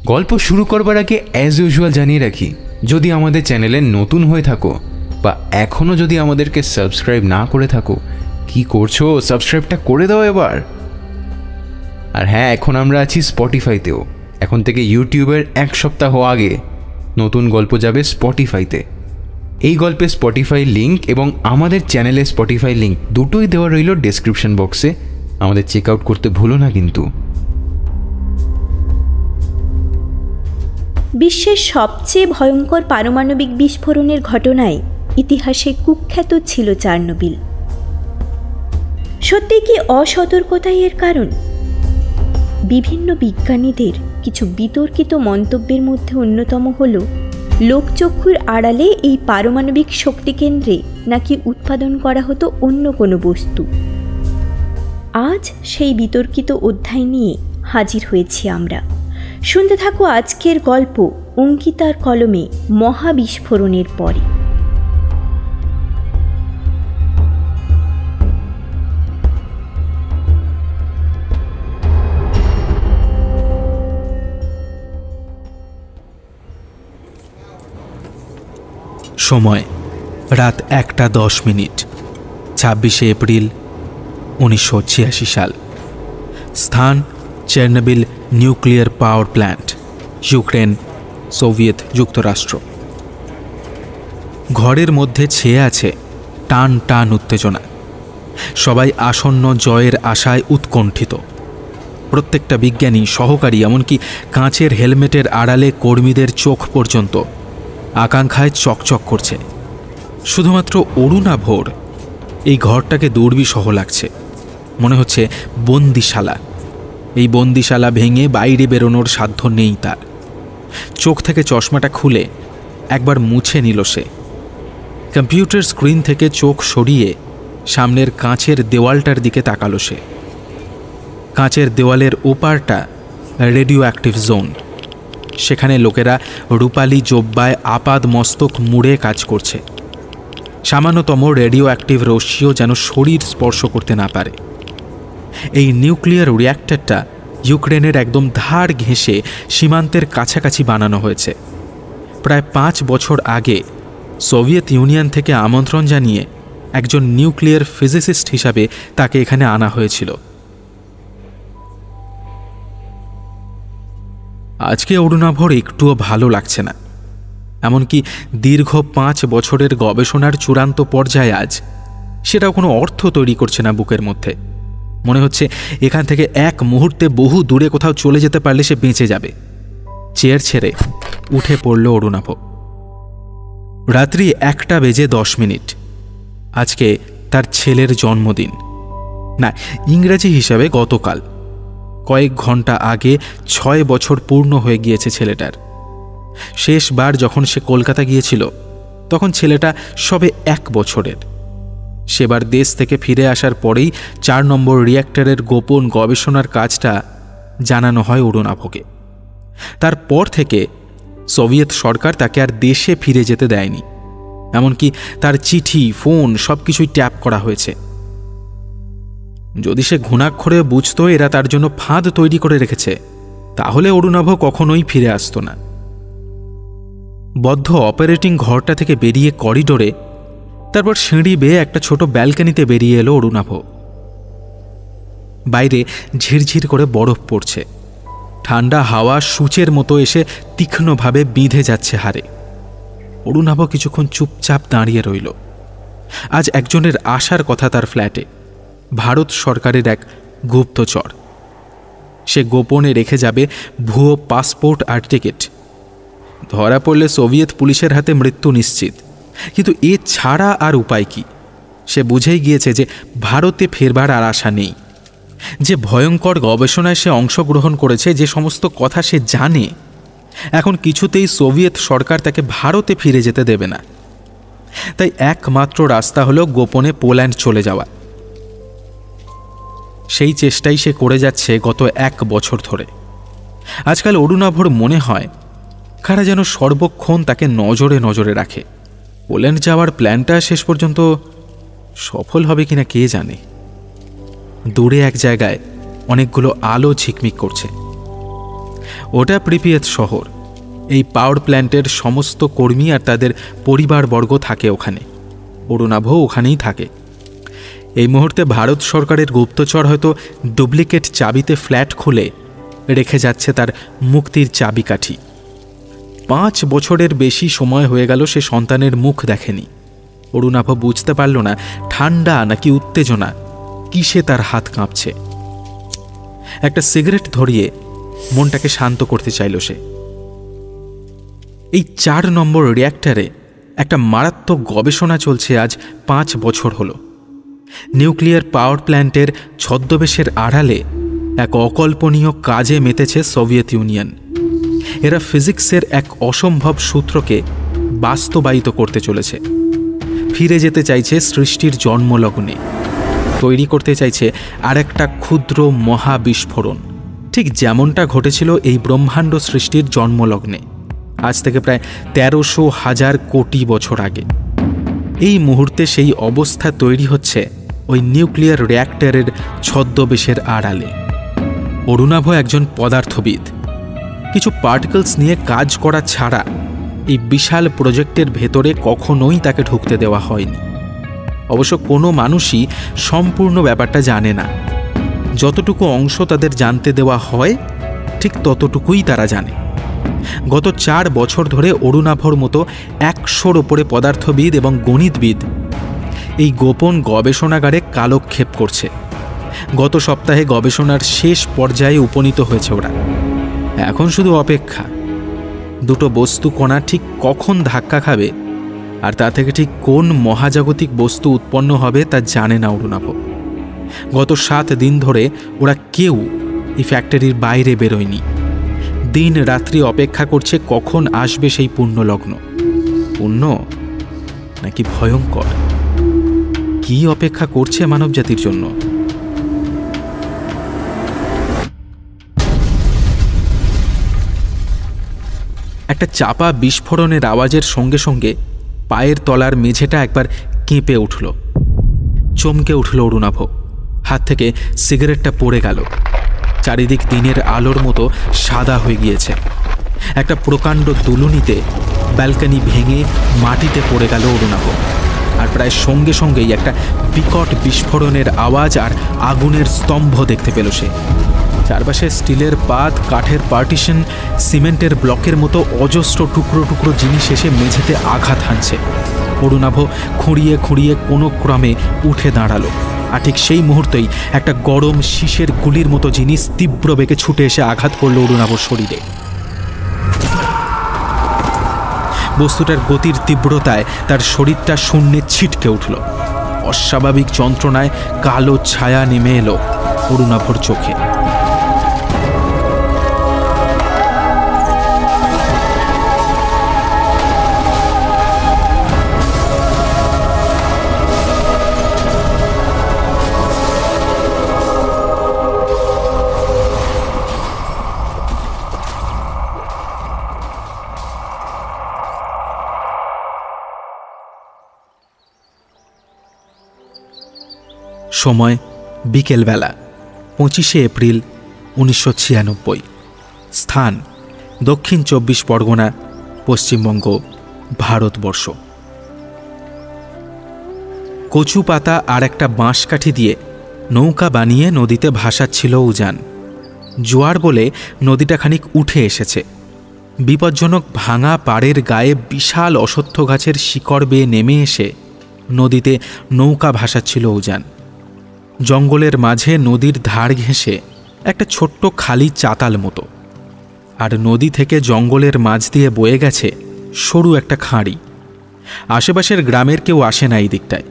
গল্প শুরু করবার আগে অ্যাজ ইউজুয়াল জানিয়ে রাখি, যদি আমাদের চ্যানেলে নতুন হয়ে থাকো বা এখনও যদি আমাদেরকে সাবস্ক্রাইব না করে থাকো, কি করছো? সাবস্ক্রাইবটা করে দাও এবার। আর হ্যাঁ, এখন আমরা আছি স্পটিফাইতেও। এখন থেকে ইউটিউবের 1 সপ্তাহ আগে নতুন গল্প যাবে স্পটিফাইতে। এই গল্পে স্পটিফাই লিঙ্ক এবং আমাদের চ্যানেলে স্পটিফাই লিঙ্ক দুটোই দেওয়া রইল ডেসক্রিপশন বক্সে। আমাদের চেক আউট করতে ভুলো না কিন্তু। বিশ্বের সবচেয়ে ভয়ঙ্কর পারমাণবিক বিস্ফোরণের ঘটনায় ইতিহাসে কুখ্যাত ছিল চার্নোবিল। সত্যি কি অসতর্কতাই এর কারণ? বিভিন্ন বিজ্ঞানীদের কিছু বিতর্কিত মন্তব্যের মধ্যে অন্যতম হল লোকচক্ষুর আড়ালে এই পারমাণবিক শক্তি কেন্দ্রে নাকি উৎপাদন করা হতো অন্য কোনো বস্তু। আজ সেই বিতর্কিত অধ্যায় নিয়ে হাজির হয়েছি আমরা। শুনতে থাকো আজকের গল্প অঙ্কিতার কলমে মহাবিস্ফোরণের পরে। সময় রাত 1:10, 26শে এপ্রিল 1986 সাল। স্থান Chernobyl nuclear power plant, Ukraine, Soviet যুক্তরাষ্ট্র। ঘরের মধ্যে ছেয়ে আছে টান টান উত্তেজনা। সবাই আসন্ন জয়ের আশায় উৎকণ্ঠিত। প্রত্যেকটা বিজ্ঞানী, সহকারী, এমনকি কাঁচের হেলমেটের আড়ালে কর্মীদের চোখ পর্যন্ত আকাঙ্ক্ষায় চকচক করছে। শুধুমাত্র অরুণাভর এই ঘরটাকে দুর্বিষহ লাগছে। মনে হচ্ছে বন্দিশালা। এই বন্দিশালা ভেঙে বাইরে বেরোনোর সাধ্য নেই তার। চোখ থেকে চশমাটা খুলে একবার মুছে নিল সে। কম্পিউটার স্ক্রিন থেকে চোখ সরিয়ে সামনের কাঁচের দেওয়ালটার দিকে তাকালো সে। কাঁচের দেওয়ালের ওপারটা রেডিও অ্যাক্টিভ জোন। সেখানে লোকেরা রূপালী জোব্বায় আপাদ মস্তক মুড়ে কাজ করছে। সামান্যতম রেডিও অ্যাক্টিভ রশ্মিও যেন শরীর স্পর্শ করতে না পারে। এই নিউক্লিয়ার রিয়্যাক্টরটা ইউক্রেনের একদম ধার ঘেঁষে সীমান্তের কাছাকাছি বানানো হয়েছে। প্রায় 5 বছর আগে সোভিয়েত ইউনিয়ন থেকে আমন্ত্রণ জানিয়ে একজন নিউক্লিয়ার ফিজিসিস্ট হিসাবে তাকে এখানে আনা হয়েছিল। আজকে অরুণাভর একটুও ভালো লাগছে না। এমনকি দীর্ঘ 5 বছরের গবেষণার চূড়ান্ত পর্যায়ে আজ সেটাও কোনো অর্থ তৈরি করছে না বুকের মধ্যে। মনে হচ্ছে এখান থেকে এক মুহূর্তে বহু দূরে কোথাও চলে যেতে পারলে সে বেঁচে যাবে। চেয়ার ছেড়ে উঠে পড়ল অরুণাভ। রাত্রি 1:10। আজকে তার ছেলের জন্মদিন। না, ইংরেজি হিসাবে গতকাল। কয়েক ঘন্টা আগে 6 বছর পূর্ণ হয়ে গিয়েছে ছেলেটার। শেষবার যখন সে কলকাতা গিয়েছিল তখন ছেলেটা সবে 1 বছরের। সেবার দেশ থেকে ফিরে আসার পরেই 4 নম্বর রিয়্যাক্টরের গোপন গবেষণার কাজটা জানানো হয় অরুণাভকে। তারপর থেকে সোভিয়েত সরকার তাকে আর দেশে ফিরে যেতে দেয়নি। এমনকি তার চিঠি, ফোন সবকিছুই ট্যাপ করা হয়েছে। যদি সে ঘুণাক্ষরে বুঝত এরা তার জন্য ফাঁদ তৈরি করে রেখেছে, তাহলে অরুণাভ কখনোই ফিরে আসত না। বদ্ধ অপারেটিং ঘরটা থেকে বেরিয়ে করিডোরে, তারপর সিঁড়ি বেয়ে একটা ছোট ব্যালকনিতে বেরিয়ে এলো অরুণাভ। বাইরে ঝিরঝির করে বরফ পড়ছে। ঠান্ডা হাওয়া সূচের মতো এসে তীক্ষ্ণভাবে বিঁধে যাচ্ছে হাড়ে। অরুণাভ কিছুক্ষণ চুপচাপ দাঁড়িয়ে রইল। আজ একজনের আসার কথা তার ফ্ল্যাটে, ভারত সরকারের এক গুপ্তচর। সে গোপনে রেখে যাবে ভুয়ো পাসপোর্ট আর টিকিট। ধরা পড়লে সোভিয়েত পুলিশের হাতে মৃত্যু নিশ্চিত। কিন্তু এ ছাড়া আর উপায় কি? সে বুঝেই গিয়েছে যে ভারতে ফেরবার আর আশা নেই। যে ভয়ঙ্কর গবেষণায় সে অংশগ্রহণ করেছে, যে সমস্ত কথা সে জানে, এখন কিছুতেই সোভিয়েত সরকার তাকে ভারতে ফিরে যেতে দেবে না। তাই একমাত্র রাস্তা হলো গোপনে পোল্যান্ড চলে যাওয়া। সেই চেষ্টাই সে করে যাচ্ছে গত 1 বছর ধরে। আজকাল অরুণাভর মনে হয় কারা যেন সর্বক্ষণ তাকে নজরে নজরে রাখে। পোল্যান্ড যাওয়ার প্ল্যানটা শেষ পর্যন্ত সফল হবে কিনা কে জানে। দূরে এক জায়গায় অনেকগুলো আলো ঝিকমিক করছে। ওটা প্রিপিয়েত শহর। এই পাওয়ার প্ল্যান্টের সমস্ত কর্মী আর তাদের পরিবারবর্গ থাকে ওখানে। অরুণাভ ওখানেই থাকে। এই মুহূর্তে ভারত সরকারের গুপ্তচর হয়তো ডুপ্লিকেট চাবিতে ফ্ল্যাট খুলে রেখে যাচ্ছে তার মুক্তির চাবিকাঠি। 5 বছরের বেশি সময় হয়ে গেল সে সন্তানের মুখ দেখেনি। অরুণাভ বুঝতে পারল না ঠান্ডা নাকি উত্তেজনা, কিসে তার হাত কাঁপছে। একটা সিগারেট ধরিয়ে মনটাকে শান্ত করতে চাইল সে। এই 4 নম্বর রিয়্যাক্টরে একটা মারাত্মক গবেষণা চলছে আজ 5 বছর হলো। নিউক্লিয়ার পাওয়ার প্ল্যান্টের ছদ্মবেশের আড়ালে এক অকল্পনীয় কাজে মেতেছে সোভিয়েত ইউনিয়ন। এরা ফিজিক্সের এক অসম্ভব সূত্রকে বাস্তবায়িত করতে চলেছে। ফিরে যেতে চাইছে সৃষ্টির জন্মলগ্নে, তৈরি করতে চাইছে আর একটা ক্ষুদ্র মহাবিস্ফোরণ, ঠিক যেমনটা ঘটেছিল এই ব্রহ্মাণ্ড সৃষ্টির জন্মলগ্নে আজ থেকে প্রায় 1300,000 কোটি বছর আগে। এই মুহূর্তে সেই অবস্থা তৈরি হচ্ছে ওই নিউক্লিয়ার রিয়্যাক্টরের ছদ্মবেশের আড়ালে। অরুণাভ একজন পদার্থবিদ। কিছু পার্টিকেলস নিয়ে কাজ করা ছাড়া এই বিশাল প্রজেক্টের ভেতরে কখনোই তাকে ঢুকতে দেওয়া হয়নি। অবশ্য কোনো মানুষই সম্পূর্ণ ব্যাপারটা জানে না। যতটুকু অংশ তাদের জানতে দেওয়া হয় ঠিক ততটুকুই তারা জানে। গত 4 বছর ধরে অরুণাভর মতো 100-র ওপরে পদার্থবিদ এবং গণিতবিদ এই গোপন গবেষণাগারে কালক্ষেপ করছে। গত সপ্তাহে গবেষণার শেষ পর্যায়ে উপনীত হয়েছে ওরা। এখন শুধু অপেক্ষা, দুটো বস্তু কণা ঠিক কখন ধাক্কা খাবে আর তা থেকে ঠিক কোন মহাজাগতিক বস্তু উৎপন্ন হবে তা জানে না অরুণাভ। গত 7 দিন ধরে ওরা কেউ এই ফ্যাক্টরির বাইরে বেরোয়নি। দিন রাত্রি অপেক্ষা করছে কখন আসবে সেই পুণ্যলগ্ন। পুণ্য নাকি ভয়ঙ্কর, কি অপেক্ষা করছে মানবজাতির জন্য? একটা চাপা বিস্ফোরণের আওয়াজের সঙ্গে সঙ্গে পায়ের তলার মেঝেটা একবার কেঁপে উঠল। চমকে উঠল অরুণাভ। হাত থেকে সিগারেটটা পড়ে গেল। চারিদিক দিনের আলোর মতো সাদা হয়ে গিয়েছে। একটা প্রকাণ্ড দুলুনিতে ব্যালকনি ভেঙে মাটিতে পড়ে গেল অরুণাভ। আর প্রায় সঙ্গে সঙ্গেই একটা বিকট বিস্ফোরণের আওয়াজ আর আগুনের স্তম্ভ দেখতে পেল সে। চারপাশে স্টিলের পাত, কাঠের পার্টিশন, সিমেন্টের ব্লকের মতো অজস্র টুকরো টুকরো জিনিস এসে মেঝেতে আঘাত হানছে। অরুণাভ খুঁড়িয়ে খুঁড়িয়ে কোনো ক্রমে উঠে দাঁড়ালো। আর ঠিক সেই মুহূর্তেই একটা গরম শীষের গুলির মতো জিনিস তীব্র বেগে ছুটে এসে আঘাত করল অরুণাভর শরীরে। বস্তুটার গতির তীব্রতায় তার শরীরটা শূন্যে ছিটকে উঠল। অস্বাভাবিক যন্ত্রণায় কালো ছায়া নেমে এলো অরুণাভর চোখে। সময় বিকেলবেলা, 25শে এপ্রিল 1996। স্থান দক্ষিণ 24 পরগনা, পশ্চিমবঙ্গ, ভারতবর্ষ। কচু পাতা আর একটা বাঁশকাঠি দিয়ে নৌকা বানিয়ে নদীতে ভাসাচ্ছিল উজান। জোয়ার বলে নদীটা খানিক উঠে এসেছে। বিপজ্জনক ভাঙা পাড়ের গায়ে বিশাল অশ্বত্থ গাছের শিকড় বেয়ে নেমে এসে নদীতে নৌকা ভাসাচ্ছিল উজান। জঙ্গলের মাঝে নদীর ধার ঘেঁষে একটা ছোট্ট খালি চাতাল মতো, আর নদী থেকে জঙ্গলের মাঝ দিয়ে বয়ে গেছে সরু একটা খাঁড়ি। আশেপাশের গ্রামের কেউ আসে না এই দিকটায়।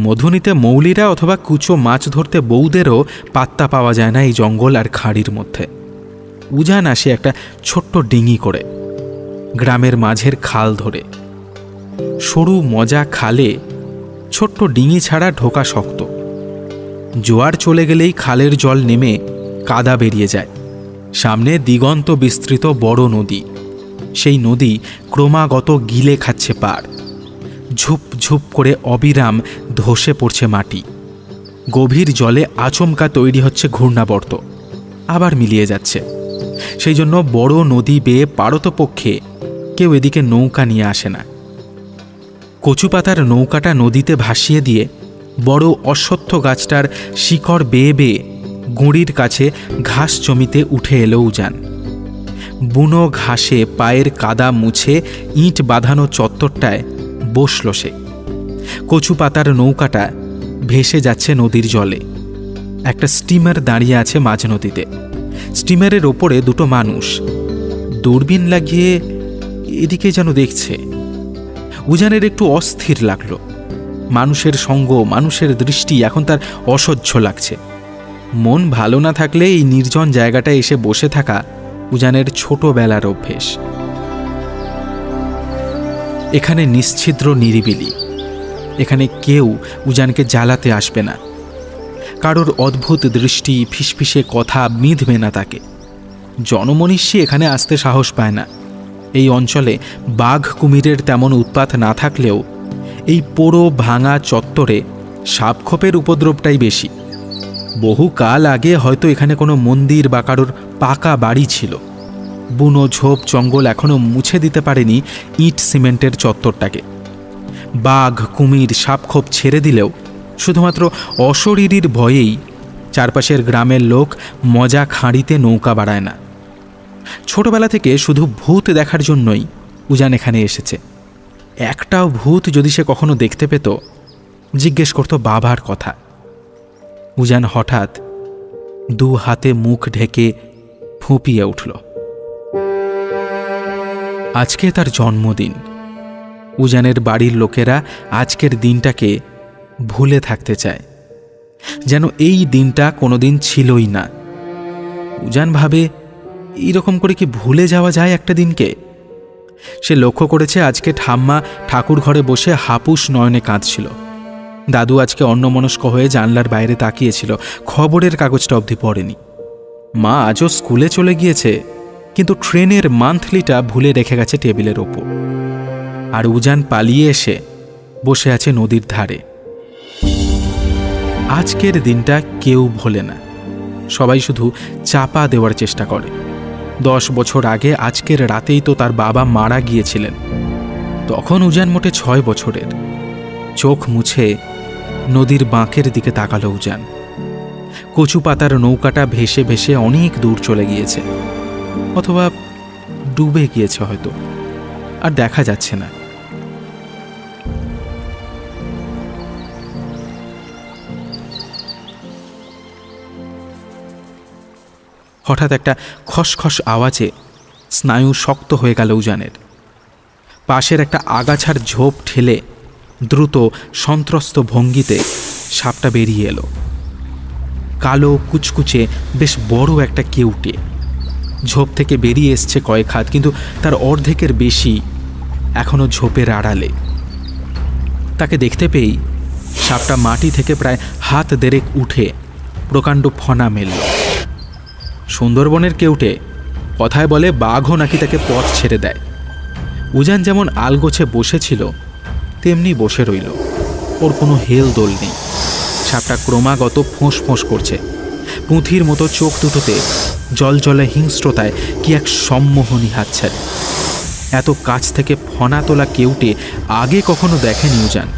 মধু নিতে মৌলিরা অথবা কুচো মাছ ধরতে বউদেরও পাত্তা পাওয়া যায় না এই জঙ্গল আর খাঁড়ির মধ্যে। উজান আসে একটা ছোট্ট ডিঙি করে গ্রামের মাঝের খাল ধরে। সরু মজা খালে ছোট্ট ডিঙি ছাড়া ঢোকা শক্ত। জোয়ার চলে গেলেই খালের জল নেমে কাদা বেরিয়ে যায়। সামনে দিগন্ত বিস্তৃত বড় নদী। সেই নদী ক্রমাগত গিলে খাচ্ছে পাড়। ঝুপ ঝুপ করে অবিরাম ধসে পড়ছে মাটি। গভীর জলে আচমকা তৈরি হচ্ছে ঘূর্ণাবর্ত, আবার মিলিয়ে যাচ্ছে। সেই জন্য বড় নদী বেয়ে পারতপক্ষে কেউ এদিকে নৌকা নিয়ে আসে না। কচুপাতার নৌকাটা নদীতে ভাসিয়ে দিয়ে বড় অশ্বত্থ গাছটার শিকড় বেয়ে বেয়ে গুঁড়ির কাছে ঘাস জমিতে উঠে এলো উজান। বুনো ঘাসে পায়ের কাদা মুছে ইঁট বাঁধানো চত্বরটায় বসল সে। কচুপাতার নৌকাটা ভেসে যাচ্ছে নদীর জলে। একটা স্টিমার দাঁড়িয়ে আছে মাঝ নদীতে। স্টিমারের ওপরে দুটো মানুষ দূরবীন লাগিয়ে এদিকে যেন দেখছে। উজানের একটু অস্থির লাগলো। মানুষের সঙ্গ, মানুষের দৃষ্টি এখন তার অসহ্য লাগছে। মন ভালো না থাকলে এই নির্জন জায়গাটায় এসে বসে থাকা উজানের ছোটবেলার অভ্যেস। এখানে নিশ্ছিদ্র নিরিবিলি। এখানে কেউ উজানকে জ্বালাতে আসবে না। কারোর অদ্ভুত দৃষ্টি, ফিসফিসে কথা বিঁধবে না তাকে। জনমনীষী এখানে আসতে সাহস পায় না। এই অঞ্চলে বাঘ কুমিরের তেমন উৎপাত না থাকলেও এই পোড়ো ভাঙা চত্বরে সাপখোপের উপদ্রবটাই বেশি। বহু কাল আগে হয়তো এখানে কোনো মন্দির বা কারোর পাকা বাড়ি ছিল। বুনো ঝোপ জঙ্গল এখনও মুছে দিতে পারেনি ইট সিমেন্টের চত্বরটাকে। বাঘ কুমির সাপখোপ ছেড়ে দিলেও শুধুমাত্র অশরীরীর ভয়েই চারপাশের গ্রামের লোক মজা খাঁড়িতে নৌকা বাড়ায় না। ছোটবেলা থেকে শুধু ভূত দেখার জন্যই উজান এখানে এসেছে। একটাও ভূত যদি সে কখনো দেখতে পেত, জিজ্ঞেস করত বাবার কথা। উজান হঠাৎ দু হাতে মুখ ঢেকে ফুঁপিয়ে উঠল। আজকে তার জন্মদিন। উজানের বাড়ির লোকেরা আজকের দিনটাকে ভুলে থাকতে চায়, যেন এই দিনটা কোনোদিন ছিলই না। উজান ভাবে, এইরকম করে কি ভুলে যাওয়া যায় একটা দিনকে? সে লক্ষ্য করেছে আজকে ঠাম্মা ঠাকুর ঘরে বসে হাপুস নয়নে কাঁদছিল। দাদু আজকে অন্যমনস্ক হয়ে জানলার বাইরে তাকিয়েছিল, খবরের কাগজটা অবধি পড়েনি। মা আজও স্কুলে চলে গিয়েছে, কিন্তু ট্রেনের মান্থলিটা ভুলে রেখে গেছে টেবিলের ওপর। আর উজান পালিয়ে এসে বসে আছে নদীর ধারে। আজকের দিনটা কেউ ভোলে না, সবাই শুধু চাপা দেওয়ার চেষ্টা করে। 10 বছর আগে আজকের রাতেই তো তার বাবা মারা গিয়েছিলেন। তখন উজান মোটে 6 বছরের। চোখ মুছে নদীর বাঁকের দিকে তাকালো উজান। কচু পাতার নৌকাটা ভেসে ভেসে অনেক দূর চলে গিয়েছে, অথবা ডুবে গিয়েছে হয়তো, আর দেখা যাচ্ছে না। হঠাৎ একটা খসখস আওয়াজে স্নায়ু শক্ত হয়ে গেল উজানের। পাশের একটা আগাছার ঝোপ ঠেলে দ্রুত সন্ত্রস্ত ভঙ্গিতে সাপটা বেরিয়ে এলো। কালো কুচকুচে বেশ বড় একটা কেউটে। ঝোপ থেকে বেরিয়ে এসছে কয়েক হাত, কিন্তু তার অর্ধেকের বেশি এখনো ঝোপের আড়ালে। তাকে দেখতে পেয়েই সাপটা মাটি থেকে প্রায় হাত দেড়েক উঠে প্রকাণ্ড ফনা মেলল। সুন্দরবনের কেউটে, কথায় বলে বাঘও নাকি তাকে পথ ছেড়ে দেয়। উজান যেমন আলগোছে বসেছিল তেমনি বসে রইল, ওর কোনো হেল দোল নেই। সাপটা ক্রমাগত ফোঁস ফোঁস করছে। পুঁথির মতো চোখ দুটোতে জলজলে হিংস্রতায় কি এক সম্মোহনী হাতছাড়ি। এত কাছ থেকে ফনা তোলা কেউটে আগে কখনো দেখেনি উজান।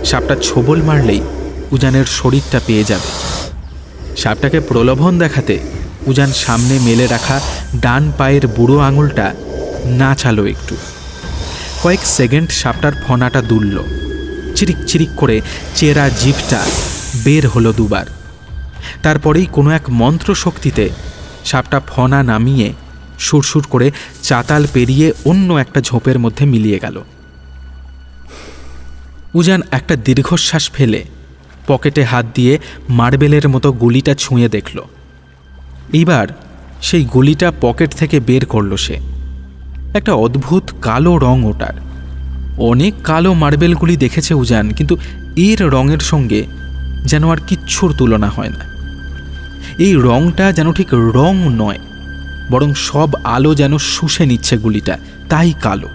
সাপটা ছোবল মারলেই উজানের শরীরটা পেয়ে যাবে। সাপটাকে প্রলোভন দেখাতে উজান সামনে মেলে রাখা ডান পায়ের বুড়ো আঙুলটা নাচালো একটু। কয়েক সেকেন্ড সাপটার ফনাটা দুলল। চিরিক চিরিক করে চেরা জিভটা বের হলো দুবার। তারপরেই কোনো এক মন্ত্র শক্তিতে সাপটা ফনা নামিয়ে সুরসুর করে চাতাল পেরিয়ে অন্য একটা ঝোপের মধ্যে মিলিয়ে গেল। উজান একটা দীর্ঘশ্বাস ফেলে পকেটে হাত দিয়ে মার্বেলের মতো গুলিটা ছুঁয়ে দেখল। এইবার সেই গুলিটা পকেট থেকে বের করল সে। একটা অদ্ভুত কালো রং ওটার। অনেক কালো মার্বেলগুলি দেখেছে উজান, কিন্তু এর রঙের সঙ্গে যেন আর কিচ্ছুর তুলনা হয় না। এই রঙটা যেন ঠিক রং নয়, বরং সব আলো যেন শুষে নিচ্ছে গুলিটা, তাই কালো।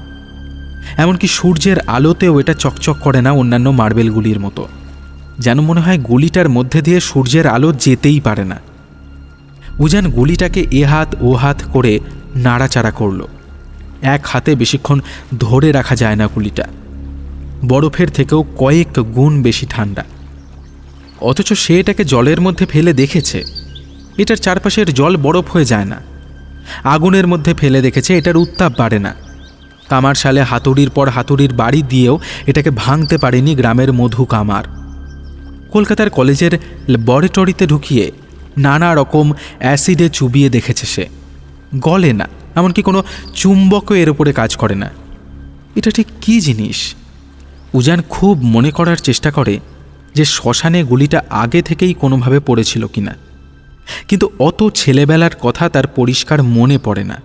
এমনকি সূর্যের আলোতেও এটা চকচক করে না অন্যান্য মার্বেলগুলির মতো। যেন মনে হয় গুলিটার মধ্যে দিয়ে সূর্যের আলো যেতেই পারে না। উজান গুলিটাকে এ হাত ও হাত করে নাড়াচাড়া করল। এক হাতে বেশিক্ষণ ধরে রাখা যায় না গুলিটা, বরফের থেকেও কয়েক গুণ বেশি ঠান্ডা। অথচ সে এটাকে জলের মধ্যে ফেলে দেখেছে, এটার চারপাশের জল বরফ হয়ে যায় না। আগুনের মধ্যে ফেলে দেখেছে, এটার উত্তাপ বাড়ে না। কামার সালে হাতুড়ির পর হাতুড়ির বাড়ি দিয়েও এটাকে ভাঙতে পারেনি গ্রামের মধু কামার। কলকাতার কলেজের ল্যাবরেটরিতে ঢুকিয়ে নানা রকম অ্যাসিডে চুবিয়ে দেখেছে, সে গলে না, এমনকি কোনো চুম্বকও এর উপরে কাজ করে না। এটা ঠিক কী জিনিস? উজান খুব মনে করার চেষ্টা করে যে শ্মশানে গুলিটা আগে থেকেই কোনোভাবে পড়েছিল কিনা, কিন্তু অত ছেলেবেলার কথা তার পরিষ্কার মনে পড়ে না।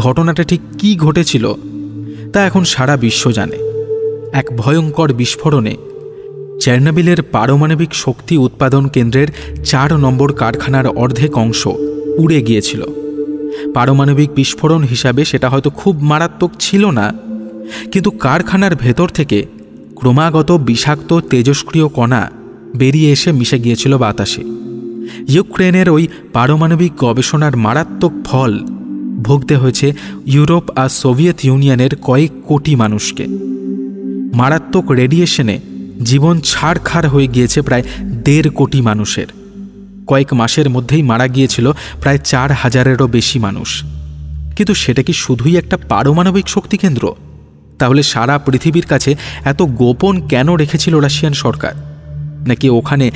ঘটনাটা ঠিক কী ঘটেছিল তা এখন সারা বিশ্ব জানে। এক ভয়ঙ্কর বিস্ফোরণে চেরনোবিলের পারমাণবিক শক্তি উৎপাদন কেন্দ্রের 4 নম্বর কারখানার অর্ধেক অংশ উড়ে গিয়েছিল। পারমাণবিক বিস্ফোরণ হিসাবে সেটা হয়তো খুব মারাত্মক ছিল না, কিন্তু কারখানার ভেতর থেকে ক্রমাগত বিষাক্ত তেজস্ক্রিয় কণা বেরিয়ে এসে মিশে গিয়েছিল বাতাসে। ইউক্রেনের ওই পারমাণবিক গবেষণার মারাত্মক ফল ভুগতে হয়েছে ইউরোপ আর সোভিয়েত ইউনিয়নের কয়েক কোটি মানুষকে। মারাত্মক রেডিয়েশনে জীবন ছাড়খাড় হয়ে গিয়েছে প্রায় 1.5 কোটি মানুষের। কয়েক মাসের মধ্যেই মারা গিয়েছিল প্রায় 4000-এরও বেশি মানুষ। কিন্তু সেটা কি শুধুই একটা পারমাণবিক শক্তি কেন্দ্র? তাহলে সারা পৃথিবীর কাছে এত গোপন কেন রেখেছিল রাশিয়ান সরকার? নাকি ওখানে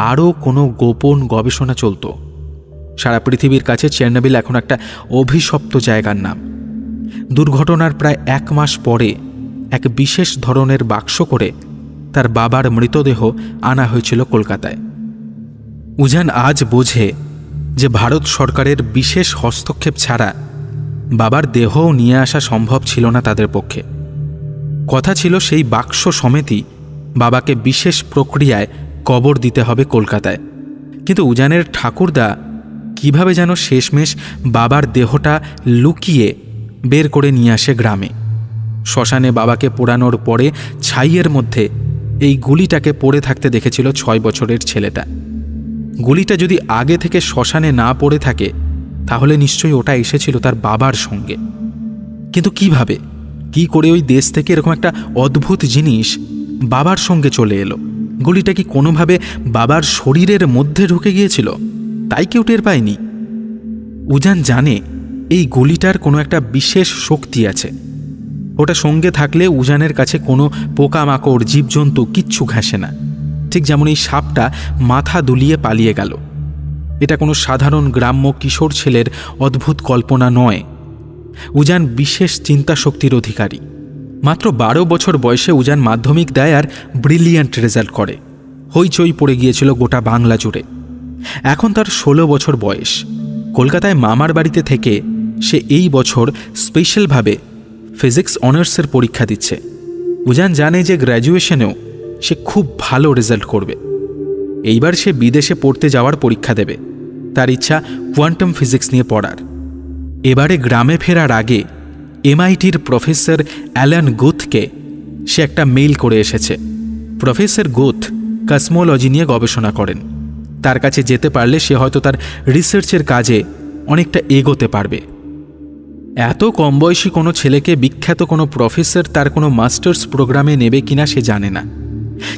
আরও কোনো গোপন গবেষণা চলত? সারা পৃথিবীর কাছে চেরনোবিল এখন একটা অভিশপ্ত জায়গার নাম। দুর্ঘটনার প্রায় 1 মাস পরে এক বিশেষ ধরনের বাক্স করে তার বাবার মৃতদেহ আনা হয়েছিল কলকাতায়। উজান আজ বোঝে যে ভারত সরকারের বিশেষ হস্তক্ষেপ ছাড়া বাবার দেহও নিয়ে আসা সম্ভব ছিল না তাদের পক্ষে। কথা ছিল সেই বাক্স সমেতই বাবাকে বিশেষ প্রক্রিয়ায় কবর দিতে হবে কলকাতায়। কিন্তু উজানের ঠাকুরদা কিভাবে যেন শেষমেশ বাবার দেহটা লুকিয়ে বের করে নিয়ে আসে গ্রামে। শ্মশানে বাবাকে পোড়ানোর পরে ছাইয়ের মধ্যে এই গুলিটাকে পড়ে থাকতে দেখেছিল 6 বছরের ছেলেটা। গুলিটা যদি আগে থেকে শ্মশানে না পড়ে থাকে তাহলে নিশ্চয়ই ওটা এসেছিল তার বাবার সঙ্গে। কিন্তু কিভাবে, কি করে ওই দেশ থেকে এরকম একটা অদ্ভুত জিনিস বাবার সঙ্গে চলে এলো? গুলিটা কি কোনোভাবে বাবার শরীরের মধ্যে ঢুকে গিয়েছিল, তাই কেউ টের পায়নি? উজান জানে এই গুলিটার কোনো একটা বিশেষ শক্তি আছে। ওটা সঙ্গে থাকলে উজানের কাছে কোনো পোকামাকড় জীবজন্তু কিচ্ছু ঘাসে না। ঠিক যেমন এই সাপটা মাথা দুলিয়ে পালিয়ে গেল। এটা কোনো সাধারণ গ্রাম্য কিশোর ছেলের অদ্ভুত কল্পনা নয়। উজান বিশেষ চিন্তা শক্তির অধিকারী। মাত্র 12 বছর বয়সে উজান মাধ্যমিক দেয় আর ব্রিলিয়ান্ট রেজাল্ট করে। হইচই পড়ে গিয়েছিল গোটা বাংলা জুড়ে। এখন তার 16 বছর বয়স। কলকাতায় মামার বাড়িতে থেকে সে এই বছর স্পেশালভাবে ফিজিক্স অনার্সের পরীক্ষা দিচ্ছে। উজান জানে যে গ্র্যাজুয়েশনেও সে খুব ভালো রেজাল্ট করবে। এইবার সে বিদেশে পড়তে যাওয়ার পরীক্ষা দেবে। তার ইচ্ছা কোয়ান্টাম ফিজিক্স নিয়ে পড়ার। এবারে গ্রামে ফেরার আগে MITর প্রফেসর অ্যালান গুথকে সে একটা মেইল করে এসেছে। প্রফেসর গুথ কসমোলজি নিয়ে গবেষণা করেন। তার কাছে যেতে পারলে সে হয়তো তার রিসার্চের কাজে অনেকটা এগোতে পারবে। এত কম বয়সী কোনো ছেলেকে বিখ্যাত কোনো প্রফেসর তার কোনো মাস্টার্স প্রোগ্রামে নেবে কিনা সে জানে না,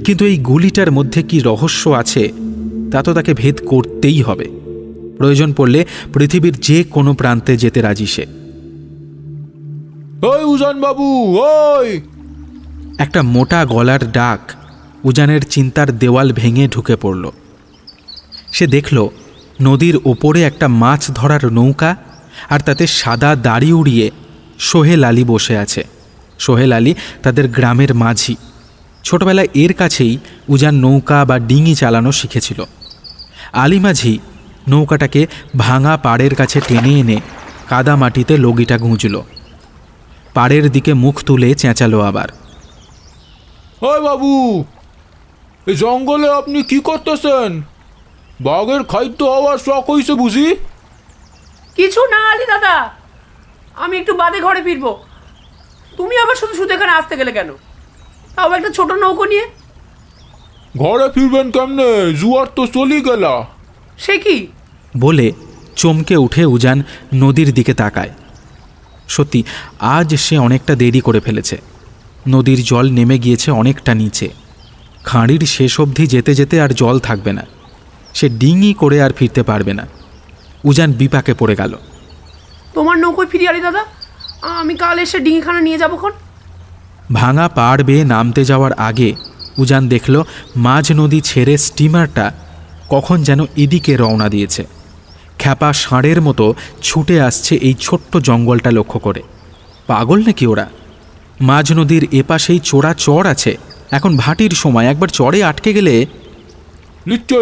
কিন্তু এই গুলিটার মধ্যে কি রহস্য আছে তা তো তাকে ভেদ করতেই হবে। প্রয়োজন পড়লে পৃথিবীর যে কোনো প্রান্তে যেতে রাজি সে। ওই উজান বাবু, ওই! একটা মোটা গলার ডাক উজানের চিন্তার দেওয়াল ভেঙে ঢুকে পড়ল। সে দেখল নদীর ওপরে একটা মাছ ধরার নৌকা, আর তাতে সাদা দাড়ি উড়িয়ে সোহেল আলী বসে আছে। সোহেল আলী তাদের গ্রামের মাঝি। ছোটবেলায় এর কাছেই উজান নৌকা বা ডিঙি চালানো শিখেছিল। আলী মাঝি নৌকাটাকে ভাঙা পাড়ের কাছে টেনে এনে কাদা মাটিতে লগিটা গুঁজল। পাড়ের দিকে মুখ তুলে চেঁচালো আবার, ওই বাবু, এই জঙ্গলে আপনি কি করতেছেন? বাঘের খাদ্য হওয়ার শখ হইছে বুঝি? কিছু না আলী দাদা, আমি একটু বাদে ঘরে ফিরবো। তুমি আবার শুধু শুধু এখানে আসতে গেলে কেন, তাও একটা ছোট নৌকো নিয়ে? ঘরে ফিরবেন কেমনে? জুয়ার তো চলি গেলা। সে কি? বলে চমকে উঠে উজান নদীর দিকে তাকায়। সত্যি আজ সে অনেকটা দেরি করে ফেলেছে। নদীর জল নেমে গিয়েছে অনেকটা নিচে। খাঁড়ির শেষ অবধি যেতে যেতে আর জল থাকবে না। সে ডিঙি করে আর ফিরতে পারবে না। উজান বিপাকে পড়ে গেল। তোমার নৌকোয় ফিরি আলি দাদা, আমি কাল এসে ডিঙিখানা নিয়ে যাবো। ভাঙা পাড় বেয়ে নামতে যাওয়ার আগে উজান দেখল মাঝ নদী ছেড়ে স্টিমারটা কখন যেন এদিকে রওনা দিয়েছে। খ্যাপা ষাঁড়ের মতো ছুটে আসছে এই ছোট্ট জঙ্গলটা লক্ষ্য করে। পাগল নাকি ওরা? মাঝ নদীর এপাশেই চোরা চর আছে। এখন ভাটির সময়, একবার চরে আটকে গেলে।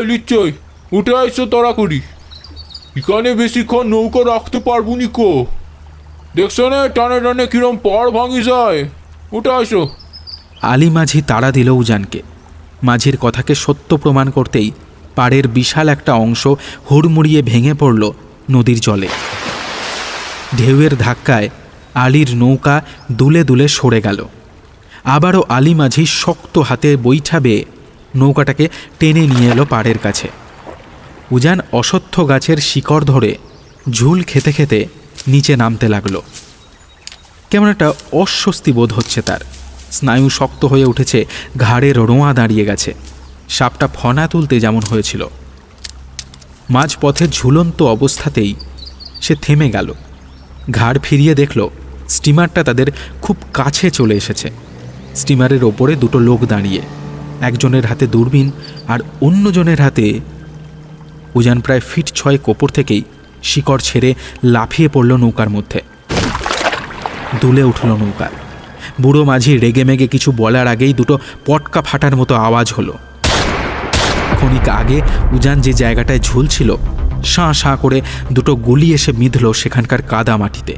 লিচ্ছই উঠে আসছো তাড়াতাড়ি, এখানে বেশিক্ষণ নৌকা রাখতে পারবো নি কো। দেখছো না টানে টানে কিরম পাড় ভাঙি যায়, উঠে আসো। আলী মাঝি তাড়া দিল উজানকে। মাঝির কথাকে সত্য প্রমাণ করতেই পাড়ের বিশাল একটা অংশ হুড়মুড়িয়ে ভেঙে পড়ল নদীর জলে। ঢেউয়ের ধাক্কায় আলীর নৌকা দুলে দুলে সরে গেল। আবারও আলী মাঝি শক্ত হাতে বৈঠা বেয়ে নৌকাটাকে টেনে নিয়ে এলো পাড়ের কাছে। উজান অশ্বত্থ গাছের শিকড় ধরে ঝুল খেতে খেতে নিচে নামতে লাগলো। কেমন একটা অস্বস্তি বোধ হচ্ছে তার। স্নায়ু শক্ত হয়ে উঠেছে, ঘাড়ের রোঁয়া দাঁড়িয়ে গেছে, সাপটা ফনা তুলতে যেমন হয়েছিল। মাঝপথে ঝুলন্ত অবস্থাতেই সে থেমে গেল। ঘাড় ফিরিয়ে দেখল স্টিমারটা তাদের খুব কাছে চলে এসেছে। স্টিমারের ওপরে দুটো লোক দাঁড়িয়ে, একজনের হাতে দূরবীন আর অন্যজনের হাতে। উজান প্রায় ফিট 6 কোপর থেকেই শিকড় ছেড়ে লাফিয়ে পড়ল নৌকার মধ্যে। দুলে উঠল নৌকা। বুড়ো মাঝি রেগে মেগে কিছু বলার আগেই দুটো পটকা ফাটার মতো আওয়াজ হলো। ক্ষণিক আগে উজান যে জায়গাটায় ঝুলছিল, শাঁ শাঁ করে দুটো গুলি এসে মিধল সেখানকার কাদা মাটিতে।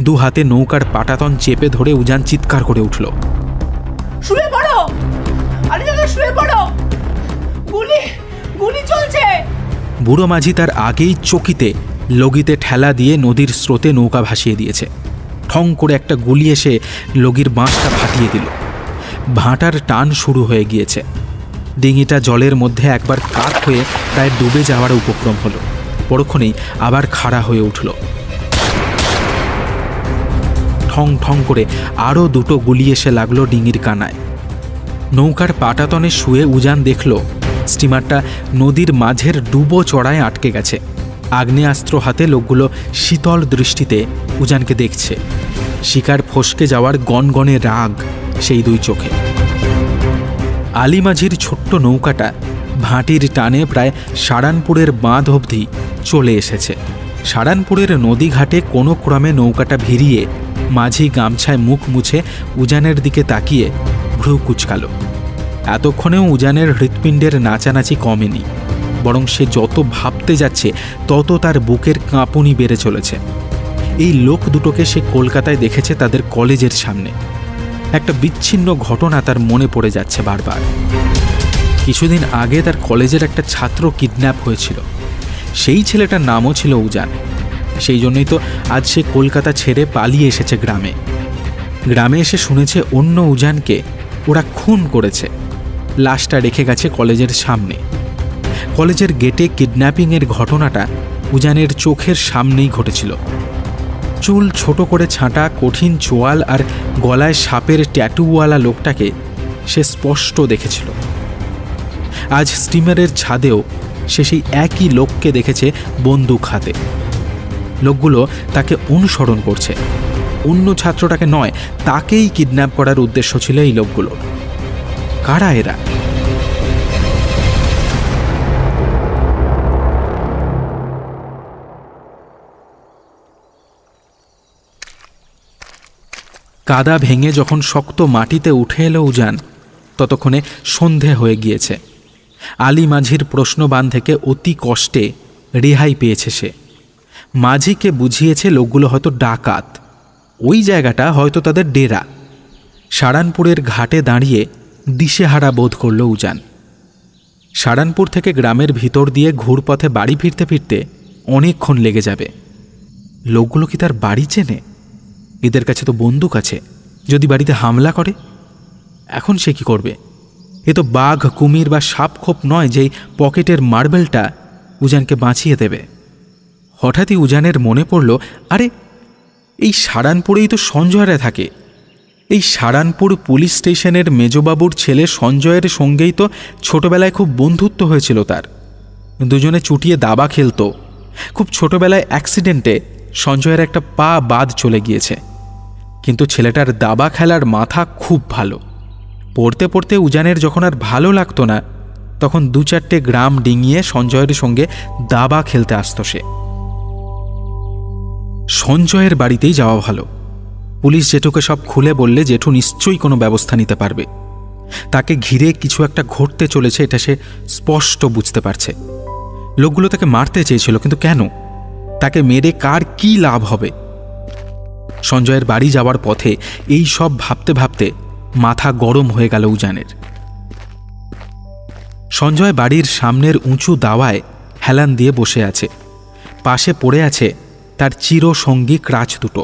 দু হাতে নৌকার পাটাতন চেপে ধরে উজান চিৎকার করে উঠল, শুয়ে পড়ো আলী দাদা, শুয়ে পড়ো, গুলি গুলি চলছে। বুড়ো মাঝি তার আগেই চকিতে লগিতে ঠেলা দিয়ে নদীর স্রোতে নৌকা ভাসিয়ে দিয়েছে। ঠং করে একটা গুলি এসে লগির বাঁশটা ফাটিয়ে দিল। ভাটার টান শুরু হয়ে গিয়েছে। ডিঙিটা জলের মধ্যে একবার কাত হয়ে প্রায় ডুবে যাওয়ার উপক্রম হলো। পরক্ষণেই আবার খাড়া হয়ে উঠল। ঠং ঠং করে আরও দুটো গুলি এসে লাগলো ডিঙির কানায়। নৌকার পাটাতনে শুয়ে উজান দেখল স্টিমারটা নদীর মাঝের ডুবো চড়ায় আটকে গেছে। আগ্নেয়াস্ত্র হাতে লোকগুলো শীতল দৃষ্টিতে উজানকে দেখছে। শিকার ফসকে যাওয়ার গনগনে রাগ সেই দুই চোখে। আলী মাঝির ছোট্ট নৌকাটা ভাটির টানে প্রায় সারানপুরের বাঁধ অবধি চলে এসেছে। সারানপুরের নদীঘাটে কোনো ক্রমে নৌকাটা ভিড়িয়ে মাঝি গামছায় মুখ মুছে উজানের দিকে তাকিয়ে ভ্রু কুচকাল। এতক্ষণেও উজানের হৃৎপিণ্ডের নাচানাচি কমেনি, বরং সে যত ভাবতে যাচ্ছে তত তার বুকের কাঁপুনি বেড়ে চলেছে। এই লোক দুটোকে সে কলকাতায় দেখেছে তাদের কলেজের সামনে। একটা বিচ্ছিন্ন ঘটনা তার মনে পড়ে যাচ্ছে বারবার। কিছুদিন আগে তার কলেজের একটা ছাত্র কিডন্যাপ হয়েছিল। সেই ছেলেটার নামও ছিল উজান। সেই জন্যই তো আজ সে কলকাতা ছেড়ে পালিয়ে এসেছে গ্রামে। গ্রামে এসে শুনেছে অন্য উজানকে ওরা খুন করেছে। লাশটা রেখে গেছে কলেজের সামনে। কলেজের গেটে কিডন্যাপিংয়ের ঘটনাটা উজানের চোখের সামনেই ঘটেছিল। চুল ছোট করে ছাঁটা, কঠিন চোয়াল আর গলায় সাপের ট্যাটুওয়ালা লোকটাকে সে স্পষ্ট দেখেছিল। আজ স্টিমারের ছাদেও সে সেই একই লোককে দেখেছে বন্দুক হাতে। লোকগুলো তাকে অনুসরণ করছে। অন্য ছাত্রটাকে নয়, তাকেই কিডন্যাপ করার উদ্দেশ্য ছিল এই লোকগুলো। কারা এরা? কাদা ভেঙে যখন শক্ত মাটিতে উঠে এলো উজান, ততক্ষণে সন্ধে হয়ে গিয়েছে। আলী মাঝির প্রশ্নবাণ থেকে অতি কষ্টে রেহাই পেয়েছে সে। মাঝিকে বুঝিয়েছে লোকগুলো হয়তো ডাকাত, ওই জায়গাটা হয়তো তাদের ডেরা। সারানপুরের ঘাটে দাঁড়িয়ে দিশেহারা বোধ করল উজান। সারানপুর থেকে গ্রামের ভিতর দিয়ে ঘুরপথে বাড়ি ফিরতে ফিরতে অনেকক্ষণ লেগে যাবে। লোকগুলো কি তার বাড়ি চেনে? এদের কাছে তো বন্দুক আছে, যদি বাড়িতে হামলা করে এখন সে কি করবে? এ তো বাঘ, কুমির বা সাপ খোপ নয় যেই পকেটের মার্বেলটা উজানকে বাঁচিয়ে দেবে। হঠাৎই উজানের মনে পড়ল, আরে এই সারানপুরেই তো সঞ্জয়রা থাকে। এই সারানপুর পুলিশ স্টেশনের মেজবাবুর ছেলে সঞ্জয়ের সঙ্গেই তো ছোটবেলায় খুব বন্ধুত্ব হয়েছিল তার। দুজনে চুটিয়ে দাবা খেলতো। খুব ছোটবেলায় অ্যাক্সিডেন্টে সঞ্জয়ের একটা পা বাদ চলে গিয়েছে, কিন্তু ছেলেটার দাবা খেলার মাথা খুব ভালো। পড়তে পড়তে উজানের যখন আর ভালো লাগতো না, তখন 2-4টে গ্রাম ডিঙিয়ে সঞ্জয়ের সঙ্গে দাবা খেলতে আসতো সে। সঞ্জয়ের বাড়িতেই যাওয়া ভালো। পুলিশ জেঠুকে সব খুলে বললে জেঠু নিশ্চয়ই কোনো ব্যবস্থা নিতে পারবে। তাকে ঘিরে কিছু একটা ঘটতে চলেছে, এটা সে স্পষ্ট বুঝতে পারছে। লোকগুলো তাকে মারতে চেয়েছিল, কিন্তু কেন? তাকে মেরে কার কি লাভ হবে? সঞ্জয়ের বাড়ি যাওয়ার পথে এই সব ভাবতে ভাবতে মাথা গরম হয়ে গেল উজানের। সঞ্জয় বাড়ির সামনের উঁচু দাওয়ায় হেলান দিয়ে বসে আছে। পাশে পড়ে আছে তার চিরসঙ্গী ক্রাচ দুটো।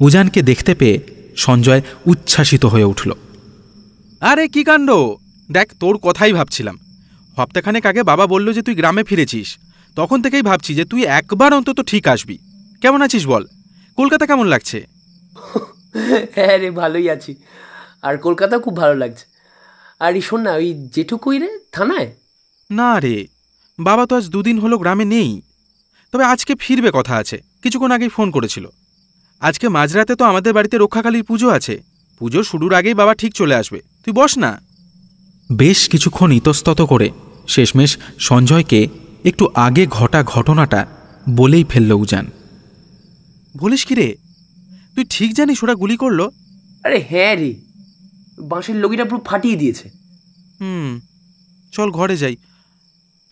উজানকে দেখতে পেয়ে সঞ্জয় উচ্ছ্বাসিত হয়ে উঠল। আরে কি কাণ্ড! দেখ, তোর কথাই ভাবছিলাম। হপ্তাখানেক আগে বাবা বলল যে তুই গ্রামে ফিরেছিস। তখন থেকেই ভাবছি যে তুই একবার অন্তত ঠিক আসবি। কেমন আছিস বল? কলকাতা কেমন লাগছে? হ্যাঁ রে, ভালোই আছি। আর কলকাতা খুব ভালো লাগছে। আর শোন না, ওই জেঠু কই রে, থানায়? না রে, বাবা তো আজ 2 দিন হলো গ্রামে নেই। তবে আজকে ফিরবে কথা আছে, কিছুক্ষণ আগেই ফোন করেছিল। আজকে মাঝরাতে তো আমাদের বাড়িতে রক্ষাকালীর পুজো আছে। পুজো শুরুর আগেই বাবা ঠিক চলে আসবে, তুই বস না। বেশ কিছুক্ষণ ইতস্তত করে শেষমেশ সঞ্জয়কে একটু আগে ঘটা ঘটনাটা বলেই ফেলল উজান। বলিস কি রে, তুই ঠিক জানিস ওরা গুলি করলো? আরে হ্যাঁ রে, বাঁশের লগিটা পুরো ফাটিয়ে দিয়েছে। চল ঘরে যাই।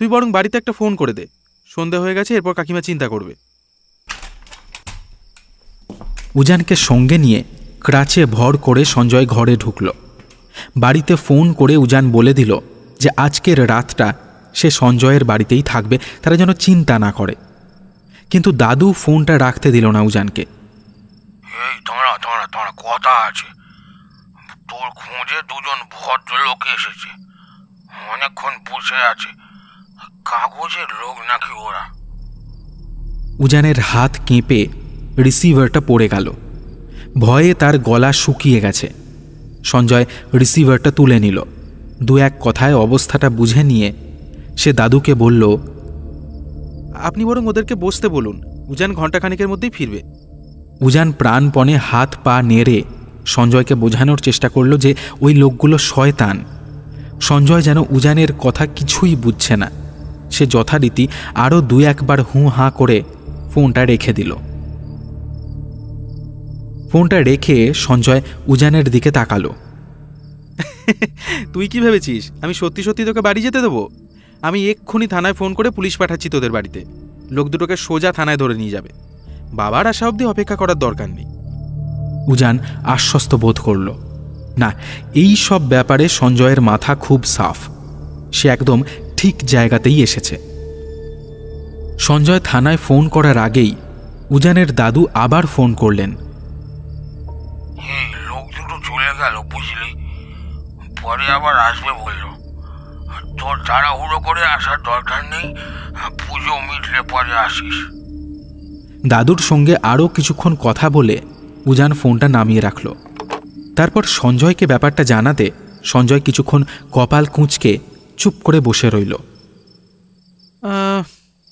তুই বরং বাড়িতে একটা ফোন করে দে। সন্ধে হয়ে গেছে, এরপর কাকিমা চিন্তা করবে। উজানকে সঙ্গে নিয়ে ক্রাচে ভর করে সঞ্জয় ঘরে ঢুকল। বাড়িতে ফোন করে উজান বলে দিল যে আজকের রাতটা সে সঞ্জয়ের বাড়িতেই থাকবে, তারা যেন চিন্তা না করে। কিন্তু দাদু ফোনটা রাখতে দিল না উজানকে। এই দাঁড়া দাঁড়া দাঁড়া, কথা আছে। তোর খোঁজে 2জন ভদ্রলোক এসেছে, অনেকক্ষণ বসে আছে। কাগজের লোক নাকি ওরা। উজানের হাত কেঁপে রিসিভারটা পড়ে গেল। ভয়ে তার গলা শুকিয়ে গেছে। সঞ্জয় রিসিভারটা তুলে নিল। 2-1 কথায় অবস্থাটা বুঝে নিয়ে সে দাদুকে বলল, আপনি বরং ওদেরকে বসতে বলুন, উজান ঘণ্টাখানেকের মধ্যেই ফিরবে। উজান প্রাণপণে হাত পা নেড়ে সঞ্জয়কে বোঝানোর চেষ্টা করল যে ওই লোকগুলো শয়তান। সঞ্জয় যেন উজানের কথা কিছুই বুঝছে না। সে যথারীতি আরও 2-1 বার হুঁ হাঁ করে ফোনটা রেখে দিল। ফোনটা রেখে সঞ্জয় উজানের দিকে তাকালো। তুই কি ভেবেছিস আমি সত্যি সত্যি তোকে বাড়ি যেতে দেবো? আমি এক্ষুনি থানায় ফোন করে পুলিশ পাঠাচ্ছি তোদের বাড়িতে। লোক দুটোকে সোজা থানায় ধরে নিয়ে যাবে। বাবার আসা অবধি অপেক্ষা করার দরকার নেই। উজান আশ্বস্ত বোধ করল। না, এই সব ব্যাপারে সঞ্জয়ের মাথা খুব সাফ। সে একদম ঠিক জায়গাতেই এসেছে। সঞ্জয় থানায় ফোন করার আগেই উজানের দাদু আবার ফোন করলেন। এই লোক দুটো চলে গেল বুঝলি, পরে আবার আসবে বললো। তোর তাড়াহুড়ো করে আসার দরকার নেই, পুজো মিটলে পরে আসিস। দাদুর সঙ্গে আরও কিছুক্ষণ কথা বলে উজান ফোনটা নামিয়ে রাখল। তারপর সঞ্জয়কে ব্যাপারটা জানাতে সঞ্জয় কিছুক্ষণ কপাল কুঁচকে চুপ করে বসে রইল।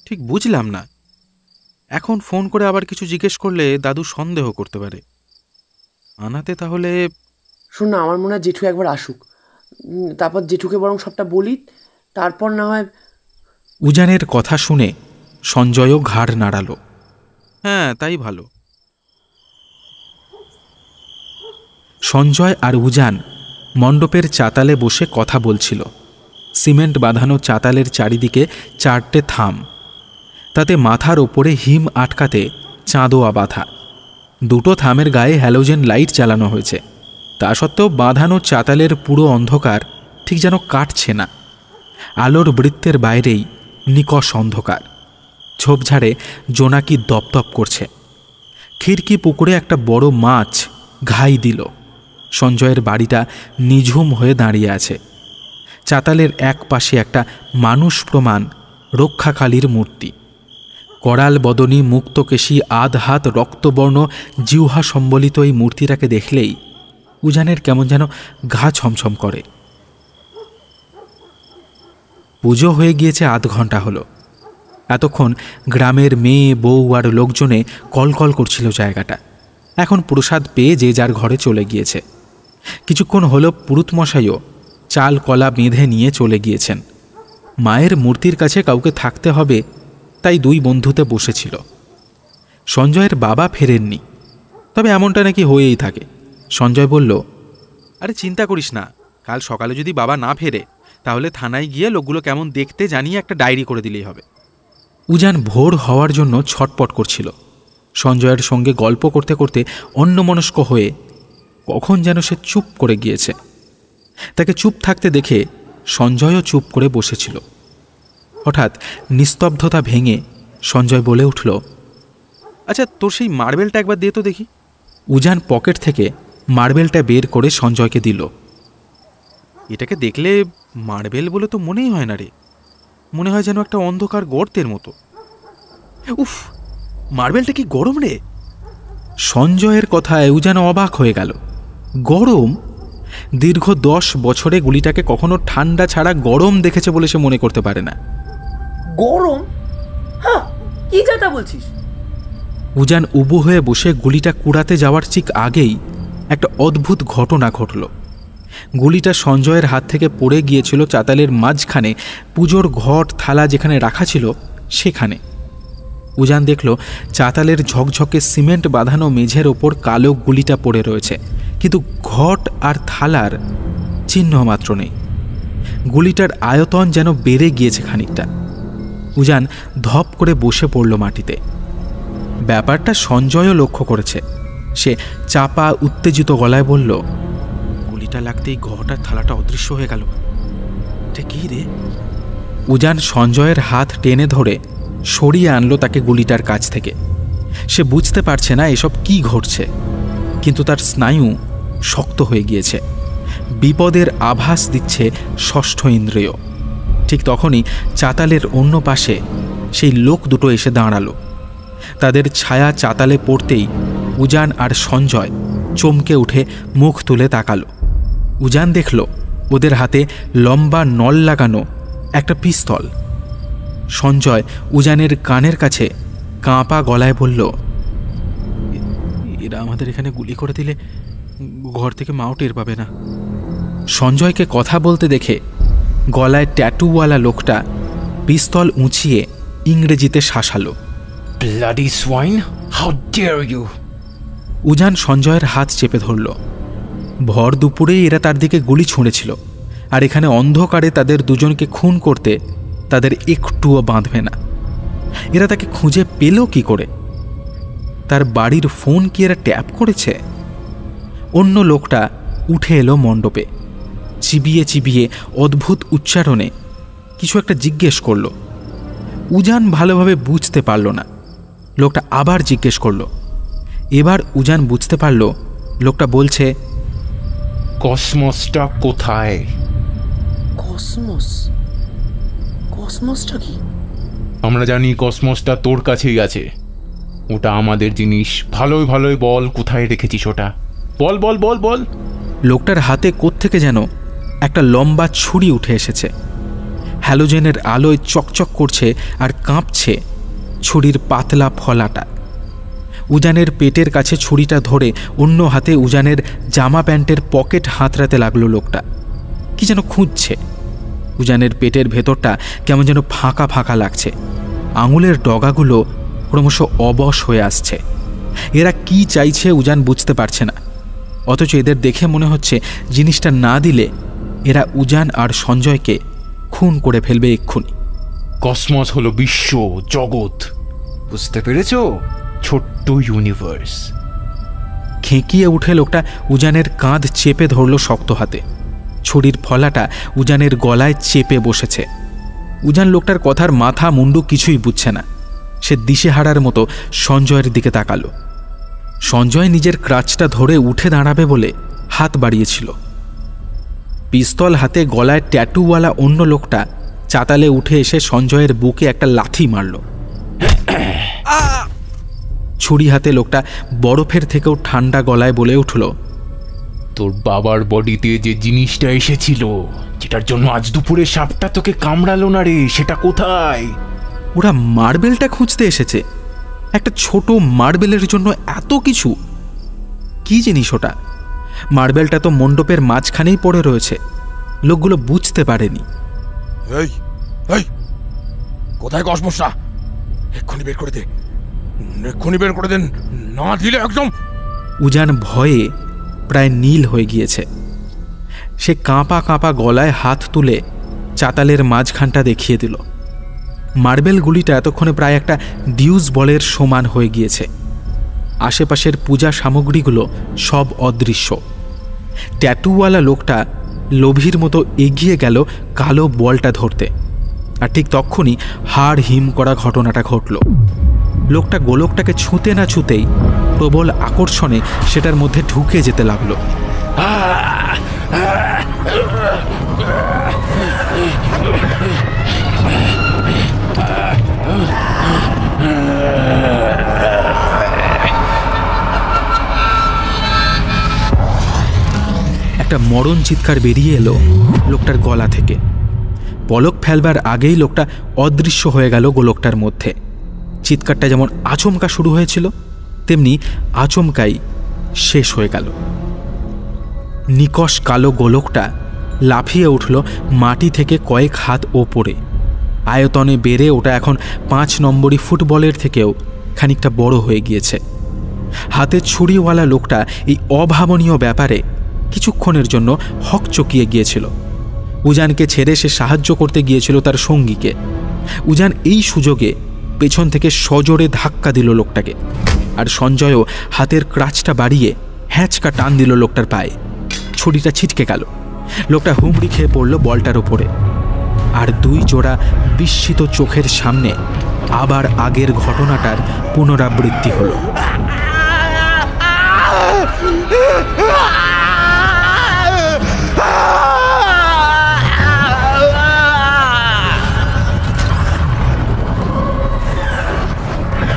ঠিক বুঝলাম না, এখন ফোন করে আবার কিছু জিজ্ঞেস করলে দাদু সন্দেহ করতে পারে। আনাতে তাহলে শোন না, আমার মনে হয় জেঠু একবার আসুক, তারপর জেঠুকে বরং সবটা বলি, তারপর না হয়। উজানের কথা শুনে সঞ্জয়ও ঘাড় নাড়াল। হ্যাঁ, তাই ভালো। সঞ্জয় আর উজান মণ্ডপের চাতালে বসে কথা বলছিল। সিমেন্ট বাঁধানো চাতালের চারিদিকে 4টে থাম, তাতে মাথার ওপরে হিম আটকাতে চাঁদোয়া বাঁধা। 2টো থামের গায়ে হ্যালোজেন লাইট চালানো হয়েছে। তা সত্ত্বেও বাঁধানো চাতালের পুরো অন্ধকার ঠিক যেন কাটছে না। আলোর বৃত্তের বাইরেই নিকষ অন্ধকার। ঝোপঝাড়ে জোনাকি দপদপ করছে। খিড়কি পুকুরে একটা বড় মাছ ঘাই দিল। সঞ্জয়ের বাড়িটা নিঝুম হয়ে দাঁড়িয়ে আছে। চাতালের এক পাশে একটা মানুষ প্রমাণ রক্ষাকালীর মূর্তি। করাল বদনী, মুক্তকেশী, আধ হাত রক্তবর্ণ জিহ্বা সম্বলিত এই মূর্তিটাকে দেখলেই উজানের কেমন যেন গা ছমছম করে। পুজো হয়ে গিয়েছে আধ ঘন্টা হলো। এতক্ষণ গ্রামের মেয়ে, বউ আর লোকজনে কলকল করছিল জায়গাটা। এখন প্রসাদ পেয়ে যে যার ঘরে চলে গিয়েছে। কিছুক্ষণ হলো পুরুতমশাইও চাল কলা বেঁধে নিয়ে চলে গিয়েছেন। মায়ের মূর্তির কাছে কাউকে থাকতে হবে, তাই দুই বন্ধুতে বসেছিল। সঞ্জয়ের বাবা ফেরেননি, তবে এমনটা নাকি হয়েই থাকে। সঞ্জয় বলল, আরে চিন্তা করিস না, কাল সকালে যদি বাবা না ফেরে তাহলে থানায় গিয়ে লোকগুলো কেমন দেখতে জানিয়ে একটা ডায়েরি করে দিলেই হবে। উজান ভোর হওয়ার জন্য ছটপট করছিল। সঞ্জয়ের সঙ্গে গল্প করতে করতে অন্যমনস্ক হয়ে কখন যেন সে চুপ করে গিয়েছে। তাকে চুপ থাকতে দেখে সঞ্জয়ও চুপ করে বসেছিল। হঠাৎ নিস্তব্ধতা ভেঙে সঞ্জয় বলে উঠল, আচ্ছা তোর সেই মার্বেলটা একবার দিয়ে তো দেখি। উজান পকেট থেকে মার্বেলটা বের করে সঞ্জয়কে দিল। এটাকে দেখলে মার্বেল বলে তো মনেই হয় না রে, মনে হয় যেন একটা অন্ধকার গর্তের মতো। উফ, মার্বেলটা কি গরম রে? সঞ্জয়ের কথায় উজান অবাক হয়ে গেল। গরম? দীর্ঘ 10 বছরে গুলিটাকে কখনো ঠান্ডা ছাড়া গরম দেখেছে বলে সে মনে করতে পারে না। গরম? হ্যাঁ, কি কথা বলছিস? উজান উবু হয়ে বসে গুলিটা কুড়াতে যাওয়ার ঠিক আগেই একটা অদ্ভুত ঘটনা ঘটল। গুলিটা সঞ্জয়ের হাত থেকে পড়ে গিয়েছিল চাতালের মাঝখানে, পুজোর ঘট থালা যেখানে রাখা ছিল সেখানে। উজান দেখল চাতালের ঝকঝকে সিমেন্ট বাঁধানো মেঝের ওপর কালো গুলিটা পড়ে রয়েছে, কিন্তু ঘট আর থালার চিহ্ন মাত্র নেই। গুলিটার আয়তন যেন বেড়ে গিয়েছে খানিকটা। উজান ধপ করে বসে পড়ল মাটিতে। ব্যাপারটা সঞ্জয়ও লক্ষ্য করেছে। সে চাপা উত্তেজিত গলায় বলল, গুলিটা লাগতেই ঘট আর থালাটা অদৃশ্য হয়ে গেল। এটা কি রে? উজান সঞ্জয়ের হাত টেনে ধরে সরিয়ে আনলো তাকে গুলিটার কাছ থেকে। সে বুঝতে পারছে না এসব কি ঘটছে, কিন্তু তার স্নায়ু শক্ত হয়ে গিয়েছে। বিপদের আভাস দিচ্ছে ষষ্ঠ ইন্দ্রিয়। ঠিক তখনই চাতালের অন্য পাশে সেই লোক দুটো এসে দাঁড়ালো। তাদের ছায়া চাতালে পড়তেই উজান আর সঞ্জয় চমকে উঠে মুখ তুলে তাকালো। উজান দেখল ওদের হাতে লম্বা নল লাগানো একটা পিস্তল। সঞ্জয় উজানের কানের কাছে কাঁপা গলায় বলল, এরা আমাদের এখানে গুলি করে দিলে ঘর থেকে মাও টের পাবে না। সঞ্জয়কে কথা বলতে দেখে গলায় ট্যাটুওয়ালা লোকটা পিস্তল উঁচিয়ে ইংরেজিতে শাসালো, bloody swine, how dare you! Ujan সঞ্জয়ের হাত চেপে ধরল। ভর দুপুরে এরা তার দিকে গুলি ছুঁড়েছিল, আর এখানে অন্ধকারে তাদের দুজনকে খুন করতে তাদের একটুও বাঁধবে না। এরা তাকে খুঁজে পেল কি করে? তার বাড়ির ফোন কি এরা ট্যাপ করেছে? অন্য লোকটা উঠে এলো মণ্ডপে। চিবিয়ে চিবিয়ে অদ্ভুত উচ্চারণে কিছু একটা জিজ্ঞেস করল। উজান ভালোভাবে বুঝতে পারল না। লোকটা আবার জিজ্ঞেস করল। এবার উজান বুঝতে পারল লোকটা বলছে, কসমসটা কোথায়? কসমস? কসমসটা কি? আমরা জানি কসমসটা তোর কাছেই আছে। ওটা আমাদের জিনিস। ভালোই ভালোই বল, কোথায় রেখেছিস ওটা? বল বল বল বল। লোকটার হাতে কোত্থেকে যেন একটা লম্বা ছুরি উঠে এসেছে। হ্যালোজেনের আলোয় চকচক করছে আর কাঁপছে ছুরির পাতলা ফলাটা। উজানের পেটের কাছে ছুরিটা ধরে অন্য হাতে উজানের জামা প্যান্টের পকেট হাতড়াতে লাগলো লোকটা। কি যেন খুঁজছে। উজানের পেটের ভেতরটা কেমন যেন ফাঁকা ফাঁকা লাগছে। আঙুলের ডগাগুলো ক্রমশ অবশ হয়ে আসছে। এরা কি চাইছে উজান বুঝতে পারছে না, অথচ এদের দেখে মনে হচ্ছে জিনিসটা না দিলে এরা উজান আর সঞ্জয়কে খুন করে ফেলবে এক্ষুনি। কসমস হলো বিশ্ব, জগৎ, বুঝতে পেরেছো? ছোট্ট ইউনিভার্স। খেঁকিয়ে উঠে লোকটা উজানের কাঁধ চেপে ধরল শক্ত হাতে। ছুরির ফলাটা উজানের গলায় চেপে বসেছে। উজান লোকটার কথার মাথা মুন্ডু কিছুই বুঝছে না। সে দিশেহারার মতো সঞ্জয়ের দিকে তাকালো। সঞ্জয় নিজের ক্রাচটা ধরে উঠে দাঁড়াবে বলে হাত বাড়িয়েছিল। পিস্তল হাতে গলায় ট্যাটুওয়ালা অন্য লোকটা চাতালে উঠে এসে সঞ্জয়ের বুকে একটা লাথি মারল। ছুরি হাতে লোকটা বরফের থেকেও ঠান্ডা গলায় বলে উঠল, তোর বাবার বডিতে যে জিনিসটা এসেছিল, যেটার জন্য আজ দুপুরে সাপটা তোকে কামড়ালো না রে, সেটা কোথায়? ওরা মার্বেলটা খুঁজতে এসেছে। একটা ছোট মার্বেলের জন্য এত কিছু? কি জিনিস ওটা? মার্বেলটা তো মণ্ডপের মাঝখানেই পড়ে রয়েছে। লোকগুলো বুঝতে পারেনি। এই এই কোথায় কসমসটা? এক্ষুনি বের করে দে, এক্ষুনি বের করে দেন, না দিলে একদম। উজান ভয়ে প্রায় নীল হয়ে গিয়েছে। সে কাঁপা কাঁপা গলায় হাত তুলে চাতালের মাঝখানটা দেখিয়ে দিল। মার্বেলগুলিটা এতক্ষণে প্রায় একটা ডিউস বলের সমান হয়ে গিয়েছে। আশেপাশের পূজা সামগ্রীগুলো সব অদৃশ্য। ট্যাটুওয়ালা লোকটা লোভীর মতো এগিয়ে গেল কালো বলটা ধরতে, আর ঠিক তখনই হাড় হিম করা ঘটনাটা ঘটল। লোকটা গোলকটাকে ছুঁতে না ছুঁতেই প্রবল আকর্ষণে সেটার মধ্যে ঢুকে যেতে লাগলো। একটা মরণ চিৎকার বেরিয়ে এলো লোকটার গলা থেকে। পলক ফেলবার আগেই লোকটা অদৃশ্য হয়ে গেল গোলকটার মধ্যে। চিৎকারটা যেমন আচমকা শুরু হয়েছিল, তেমনি আচমকাই শেষ হয়ে গেল। নিকষ কালো গোলকটা লাফিয়ে উঠল মাটি থেকে কয়েক হাত ওপরে। আয়তনে বেড়ে ওটা এখন 5 নম্বরই ফুটবলের থেকেও খানিকটা বড় হয়ে গিয়েছে। হাতে ছুরিওয়ালা লোকটা এই অভাবনীয় ব্যাপারে কিছুক্ষণের জন্য হকচকিয়ে গিয়েছিল। উজানকে ছেড়ে সে সাহায্য করতে গিয়েছিল তার সঙ্গীকে। উজান এই সুযোগে পেছন থেকে সজোরে ধাক্কা দিল লোকটাকে, আর সঞ্জয়ও হাতের ক্রাচটা বাড়িয়ে হ্যাঁচকা টান দিল লোকটার পায়ে। ছুরিটা ছিটকে গেল। লোকটা হুমড়ি খেয়ে পড়ল বলটার ওপরে। আর 2 জোড়া বিস্মিত চোখের সামনে আবার আগের ঘটনাটার পুনরাবৃত্তি হলো।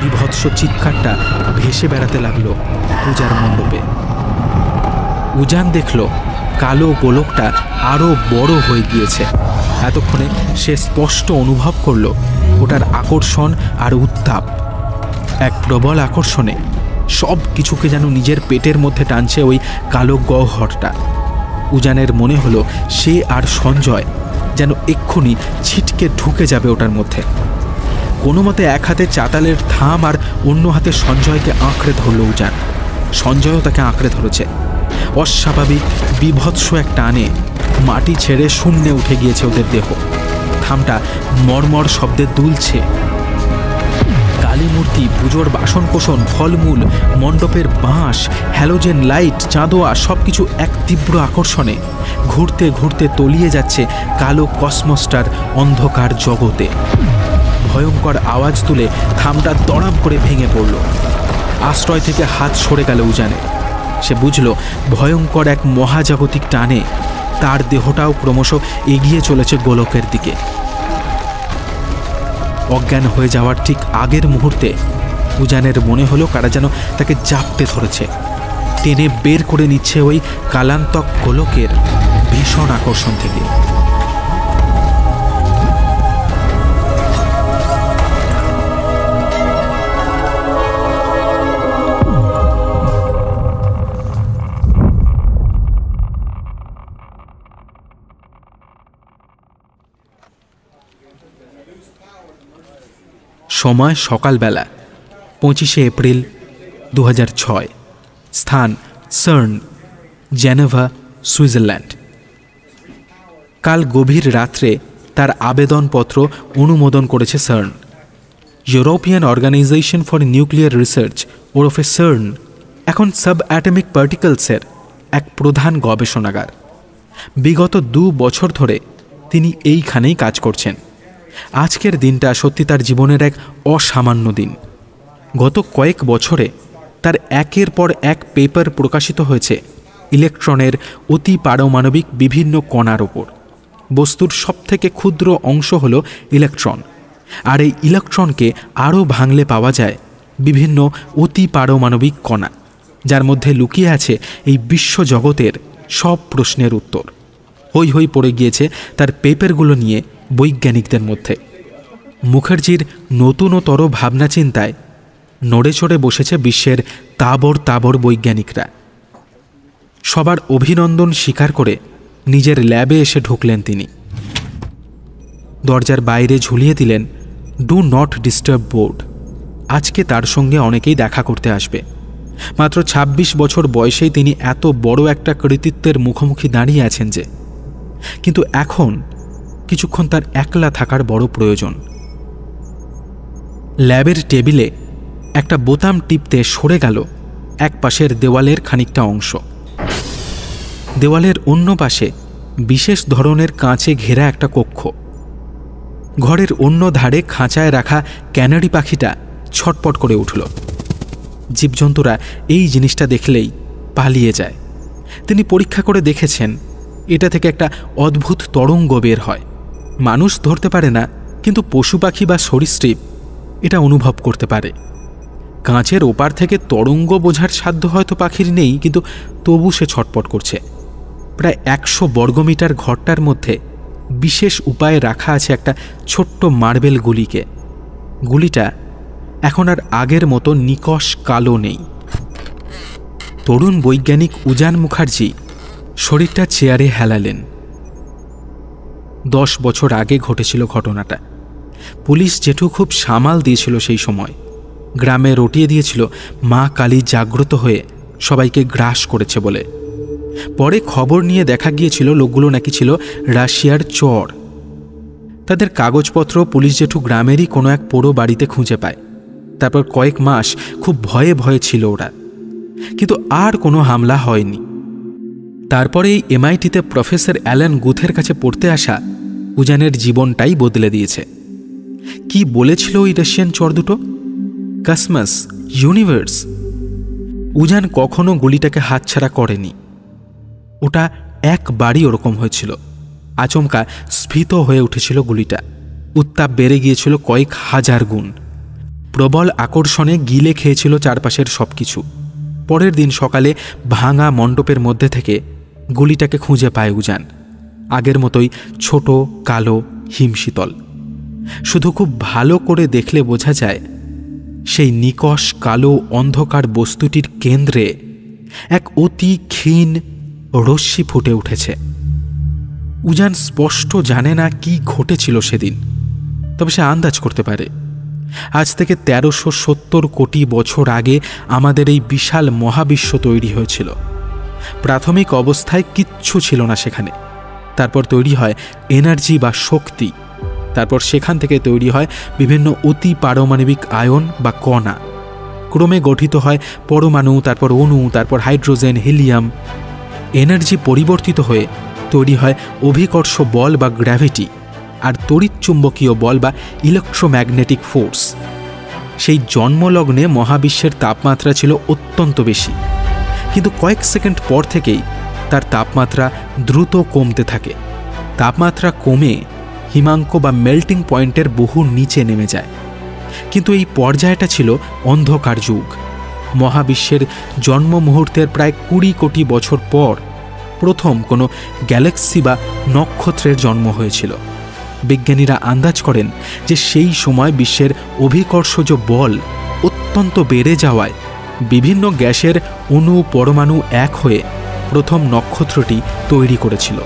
বিভৎস চিৎকারটা ভেসে বেড়াতে লাগলো পূজার মণ্ডপে। উজান দেখল কালো গোলকটা আরো বড় হয়ে গিয়েছে। এতক্ষণে সে স্পষ্ট অনুভব করল ওটার আকর্ষণ আর উত্তাপ। এক প্রবল আকর্ষণে সব কিছুকে যেন নিজের পেটের মধ্যে টানছে ওই কালো গহ্বরটা। উজানের মনে হলো সে আর সঞ্জয় যেন এক্ষুনি ছিটকে ঢুকে যাবে ওটার মধ্যে। কোনো মতে এক হাতে চাতালের থাম আর অন্য হাতে সঞ্জয়কে আঁকড়ে ধরল উজান। সঞ্জয়ও তাকে আঁকড়ে ধরেছে। অস্বাভাবিক বিভৎস এক টানে মাটি ছেড়ে শূন্যে উঠে গিয়েছে ওদের দেহ। থামটা মর্মর শব্দে দুলছে। কালী মূর্তি, পুজোর বাসনকোসন, ফলমূল, মণ্ডপের বাঁশ, হ্যালোজেন লাইট, চাঁদোয়া সবকিছু এক তীব্র আকর্ষণে ঘুরতে ঘুরতে তলিয়ে যাচ্ছে কালো কসমসটার অন্ধকার জগতে। ভয়ঙ্কর আওয়াজ তুলে থামটা দড়াম করে ভেঙে পড়ল। আশ্রয় থেকে হাত সরে গেল উজানে। সে বুঝল ভয়ঙ্কর এক মহাজাগতিক টানে তার দেহটাও ক্রমশ এগিয়ে চলেছে গোলকের দিকে। অজ্ঞান হয়ে যাওয়ার ঠিক আগের মুহূর্তে উজানের মনে হলো কারা যেন তাকে জাপটে ধরেছে, টেনে বের করে নিচ্ছে ওই কালান্তক গোলকের ভীষণ আকর্ষণ থেকে। সময় সকালবেলা 25শে এপ্রিল 2006। স্থান সার্ন, জেনেভা, সুইজারল্যান্ড। কাল গভীর রাত্রে তার আবেদনপত্র অনুমোদন করেছে CERN. European Organisation for Nuclear Research ওরফে সার্ন এখন সাব অ্যাটমিক পার্টিকলসের এক প্রধান গবেষণাগার। বিগত 2 বছর ধরে তিনি এইখানেই কাজ করছেন। আজকের দিনটা সত্যি তার জীবনের এক অসামান্য দিন। গত কয়েক বছরে তার একের পর এক পেপার প্রকাশিত হয়েছে ইলেকট্রনের অতি পারমাণবিক বিভিন্ন কণার ওপর। বস্তুর সবথেকে ক্ষুদ্র অংশ হল ইলেকট্রন, আর এই ইলেকট্রনকে আরও ভাঙলে পাওয়া যায় বিভিন্ন অতি পারমাণবিক কণা, যার মধ্যে লুকিয়ে আছে এই বিশ্বজগতের সব প্রশ্নের উত্তর। হই হই পড়ে গিয়েছে তার পেপারগুলো নিয়ে বৈজ্ঞানিকদের মধ্যে। মুখার্জির নতুনতর ভাবনা চিন্তায় নড়ে চড়ে বসেছে বিশ্বের তাবর তাবর বৈজ্ঞানিকরা। সবার অভিনন্দন স্বীকার করে নিজের ল্যাবে এসে ঢুকলেন তিনি। দরজার বাইরে ঝুলিয়ে দিলেন ডু নট ডিস্টার্ব বোর্ড। আজকে তার সঙ্গে অনেকেই দেখা করতে আসবে। মাত্র ২৬ বছর বয়সেই তিনি এত বড় একটা কৃতিত্বের মুখোমুখি দাঁড়িয়ে আছেন যে, কিন্তু এখন কিছুক্ষণ তার একলা থাকার বড় প্রয়োজন। ল্যাবের টেবিলে একটা বোতাম টিপতে সরে গেল এক পাশের দেওয়ালের খানিকটা অংশ। দেওয়ালের অন্য পাশে বিশেষ ধরনের কাঁচে ঘেরা একটা কক্ষ। ঘরের অন্য ধারে খাঁচায় রাখা ক্যানারি পাখিটা ছটপট করে উঠল। জীবজন্তুরা এই জিনিসটা দেখলেই পালিয়ে যায়। তিনি পরীক্ষা করে দেখেছেন এটা থেকে একটা অদ্ভুত তরঙ্গ বের হয়। মানুষ ধরতে পারে না, কিন্তু পশু পাখি বা সরীসৃপ এটা অনুভব করতে পারে। কাঁচের ওপার থেকে তরঙ্গ বোঝার সাধ্য হয়তো পাখির নেই, কিন্তু তবু সে ছটপট করছে। প্রায় ১০০ বর্গমিটার ঘরটার মধ্যে বিশেষ উপায়ে রাখা আছে একটা ছোট্ট মার্বেল গুলিকে। গুলিটা এখন আর আগের মতো নিকষ কালো নেই। তরুণ বৈজ্ঞানিক উজান মুখার্জি শরীরটা চেয়ারে হেলালেন। 10 বছর আগে ঘটেছিল ঘটনাটা। পুলিশ জেঠু খুব সামাল দিয়েছিল সেই সময়। গ্রামে রটিয়ে দিয়েছিল মা কালী জাগ্রত হয়ে সবাইকে গ্রাস করেছে বলে। পরে খবর নিয়ে দেখা গিয়েছিল লোকগুলো নাকি ছিল রাশিয়ার চর। তাদের কাগজপত্র পুলিশ জেঠু গ্রামেরই কোনো এক পোড়ো বাড়িতে খুঁজে পায়। তারপর কয়েক মাস খুব ভয়ে ভয়ে ছিল ওরা, কিন্তু আর কোনো হামলা হয়নি। তারপরে এই MIT-তে প্রফেসর অ্যালান গুথের কাছে পড়তে আসা উজানের জীবনটাই বদলে দিয়েছে। কি বলেছিল ওই রাশিয়ান চর দুটো? Cosmos, universe. উজান কখনো গুলিটাকে হাতছাড়া করেনি। ওটা একবারই ওরকম হয়েছিল। আচমকা স্ফীত হয়ে উঠেছিল গুলিটা। উত্তাপ বেড়ে গিয়েছিল কয়েক হাজার গুণ। প্রবল আকর্ষণে গিলে খেয়েছিল চারপাশের সব কিছু। পরের দিন সকালে ভাঙা মণ্ডপের মধ্যে থেকে গুলিটাকে খুঁজে পায় উজান। আগের মতোই ছোট, কালো, হিমশীতল। শুধু খুব ভালো করে দেখলে বোঝা যায় সেই নিকষ কালো অন্ধকার বস্তুটির কেন্দ্রে এক অতি ক্ষীণ রশ্মি ফুটে উঠেছে। উজান স্পষ্ট জানে না কি ঘটেছিল সেদিন, তবে সে আন্দাজ করতে পারে। আজ থেকে 1370 কোটি বছর আগে আমাদের এই বিশাল মহাবিশ্ব তৈরি হয়েছিল। প্রাথমিক অবস্থায় কিচ্ছু ছিল না সেখানে। তারপর তৈরি হয় এনার্জি বা শক্তি। তারপর সেখান থেকে তৈরি হয় বিভিন্ন অতি পারমাণবিক আয়ন বা কণা। ক্রমে গঠিত হয় পরমাণু, তারপর অণু, তারপর হাইড্রোজেন, হিলিয়াম। এনার্জি পরিবর্তিত হয়ে তৈরি হয় অভিকর্ষ বল বা গ্র্যাভিটি, আর তড়িৎচুম্বকীয় বল বা ইলেকট্রোম্যাগনেটিক ফোর্স। সেই জন্মলগ্নে মহাবিশ্বের তাপমাত্রা ছিল অত্যন্ত বেশি, কিন্তু কয়েক সেকেন্ড পর থেকেই তার তাপমাত্রা দ্রুত কমতে থাকে। তাপমাত্রা কমে হিমাঙ্ক বা মেল্টিং পয়েন্টের বহু নিচে নেমে যায়। কিন্তু এই পর্যায়টা ছিল অন্ধকার যুগ। মহাবিশ্বের জন্ম মুহূর্তের প্রায় 20 কোটি বছর পর প্রথম কোনো গ্যালাক্সি বা নক্ষত্রের জন্ম হয়েছিল। বিজ্ঞানীরা আন্দাজ করেন যে সেই সময় বিশ্বের অভিকর্ষজ বল অত্যন্ত বেড়ে যাওয়ায় বিভিন্ন গ্যাসের অণু পরমাণু এক হয়ে প্রথম নক্ষত্রটি তৈরি করেছিল।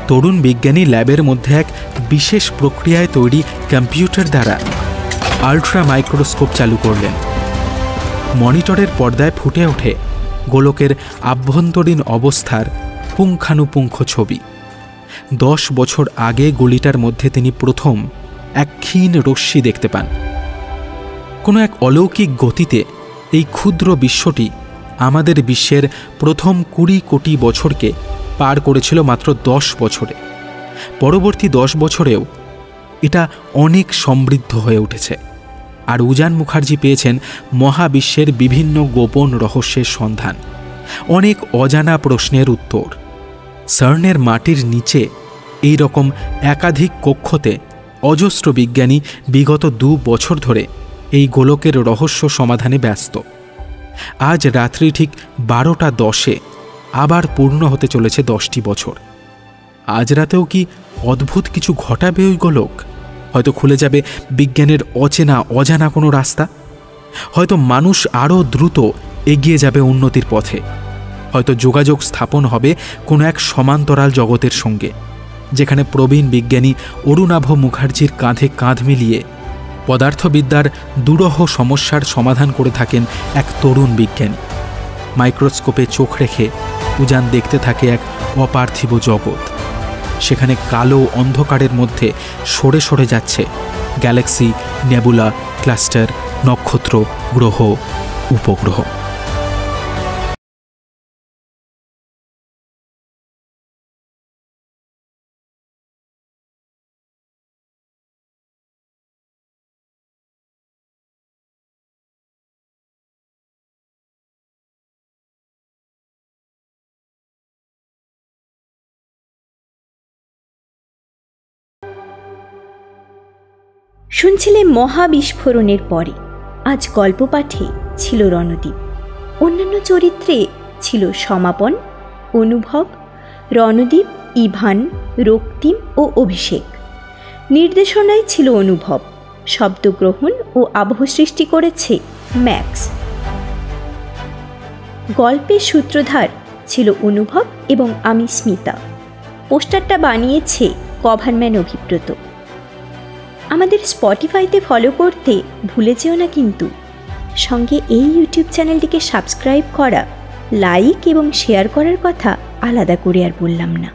তরুণ বিজ্ঞানী ল্যাবের মধ্যে এক বিশেষ প্রক্রিয়ায় তৈরি কম্পিউটার দ্বারা আল্ট্রা মাইক্রোস্কোপ চালু করলেন। মনিটরের পর্দায় ফুটে ওঠে গোলকের আভ্যন্তরীণ অবস্থার পুঙ্খানুপুঙ্খ ছবি। 10 বছর আগে গুলিটার মধ্যে তিনি প্রথম এক ক্ষীণ রশ্মি দেখতে পান। কোনো এক অলৌকিক গতিতে এই ক্ষুদ্র বিশ্বটি আমাদের বিশ্বের প্রথম 20 কোটি বছরকে পার করেছিল মাত্র 10 বছরে। পরবর্তী 10 বছরেও এটা অনেক সমৃদ্ধ হয়ে উঠেছে। আর উজান মুখার্জি পেয়েছেন মহাবিশ্বের বিভিন্ন গোপন রহস্যের সন্ধান, অনেক অজানা প্রশ্নের উত্তর। সার্নের মাটির নিচে এই রকম একাধিক কক্ষতে অজস্র বিজ্ঞানী বিগত 2 বছর ধরে এই গোলকের রহস্য সমাধানে ব্যস্ত। আজ রাত্রি ঠিক 12টা 10-এ আবার পূর্ণ হতে চলেছে 10টি বছর। আজ রাতেও কি অদ্ভুত কিছু ঘটাবে ওই গোলক? হয়তো খুলে যাবে বিজ্ঞানের অচেনা অজানা কোনো রাস্তা। হয়তো মানুষ আরও দ্রুত এগিয়ে যাবে উন্নতির পথে। হয়তো যোগাযোগ স্থাপন হবে কোনো এক সমান্তরাল জগতের সঙ্গে, যেখানে প্রবীণ বিজ্ঞানী অরুণাভ মুখার্জির কাঁধে কাঁধ মিলিয়ে পদার্থবিদ্যার দুরূহ সমস্যার সমাধান করে থাকেন এক তরুণ বিজ্ঞানী। মাইক্রোস্কোপে চোখ রেখে উজান দেখতে থাকে এক অপার্থিব জগৎ। সেখানে কালো অন্ধকারের মধ্যে সরে সরে যাচ্ছে গ্যালাক্সি, নেবুলা, ক্লাস্টার, নক্ষত্র, গ্রহ, উপগ্রহ। শুনছিলে মহাবিস্ফোরণের পরে। আজ গল্প পাঠে ছিল রণদীপ। অন্যান্য চরিত্রে ছিল সমাপন, অনুভব, রণদীপ, ইভান, রক্তিম ও অভিষেক। নির্দেশনায় ছিল অনুভব। শব্দগ্রহণ ও আবহ সৃষ্টি করেছে ম্যাক্স। গল্পের সূত্রধার ছিল অনুভব এবং আমি স্মিতা। পোস্টারটা বানিয়েছে কভারম্যান অভিব্রত। আমাদের স্পটিফাইতে ফলো করতে ভুলে যেও না কিন্তু। সঙ্গে এই ইউটিউব চ্যানেলটিকে সাবস্ক্রাইব করা, লাইক এবং শেয়ার করার কথা আলাদা করে আর বললাম না।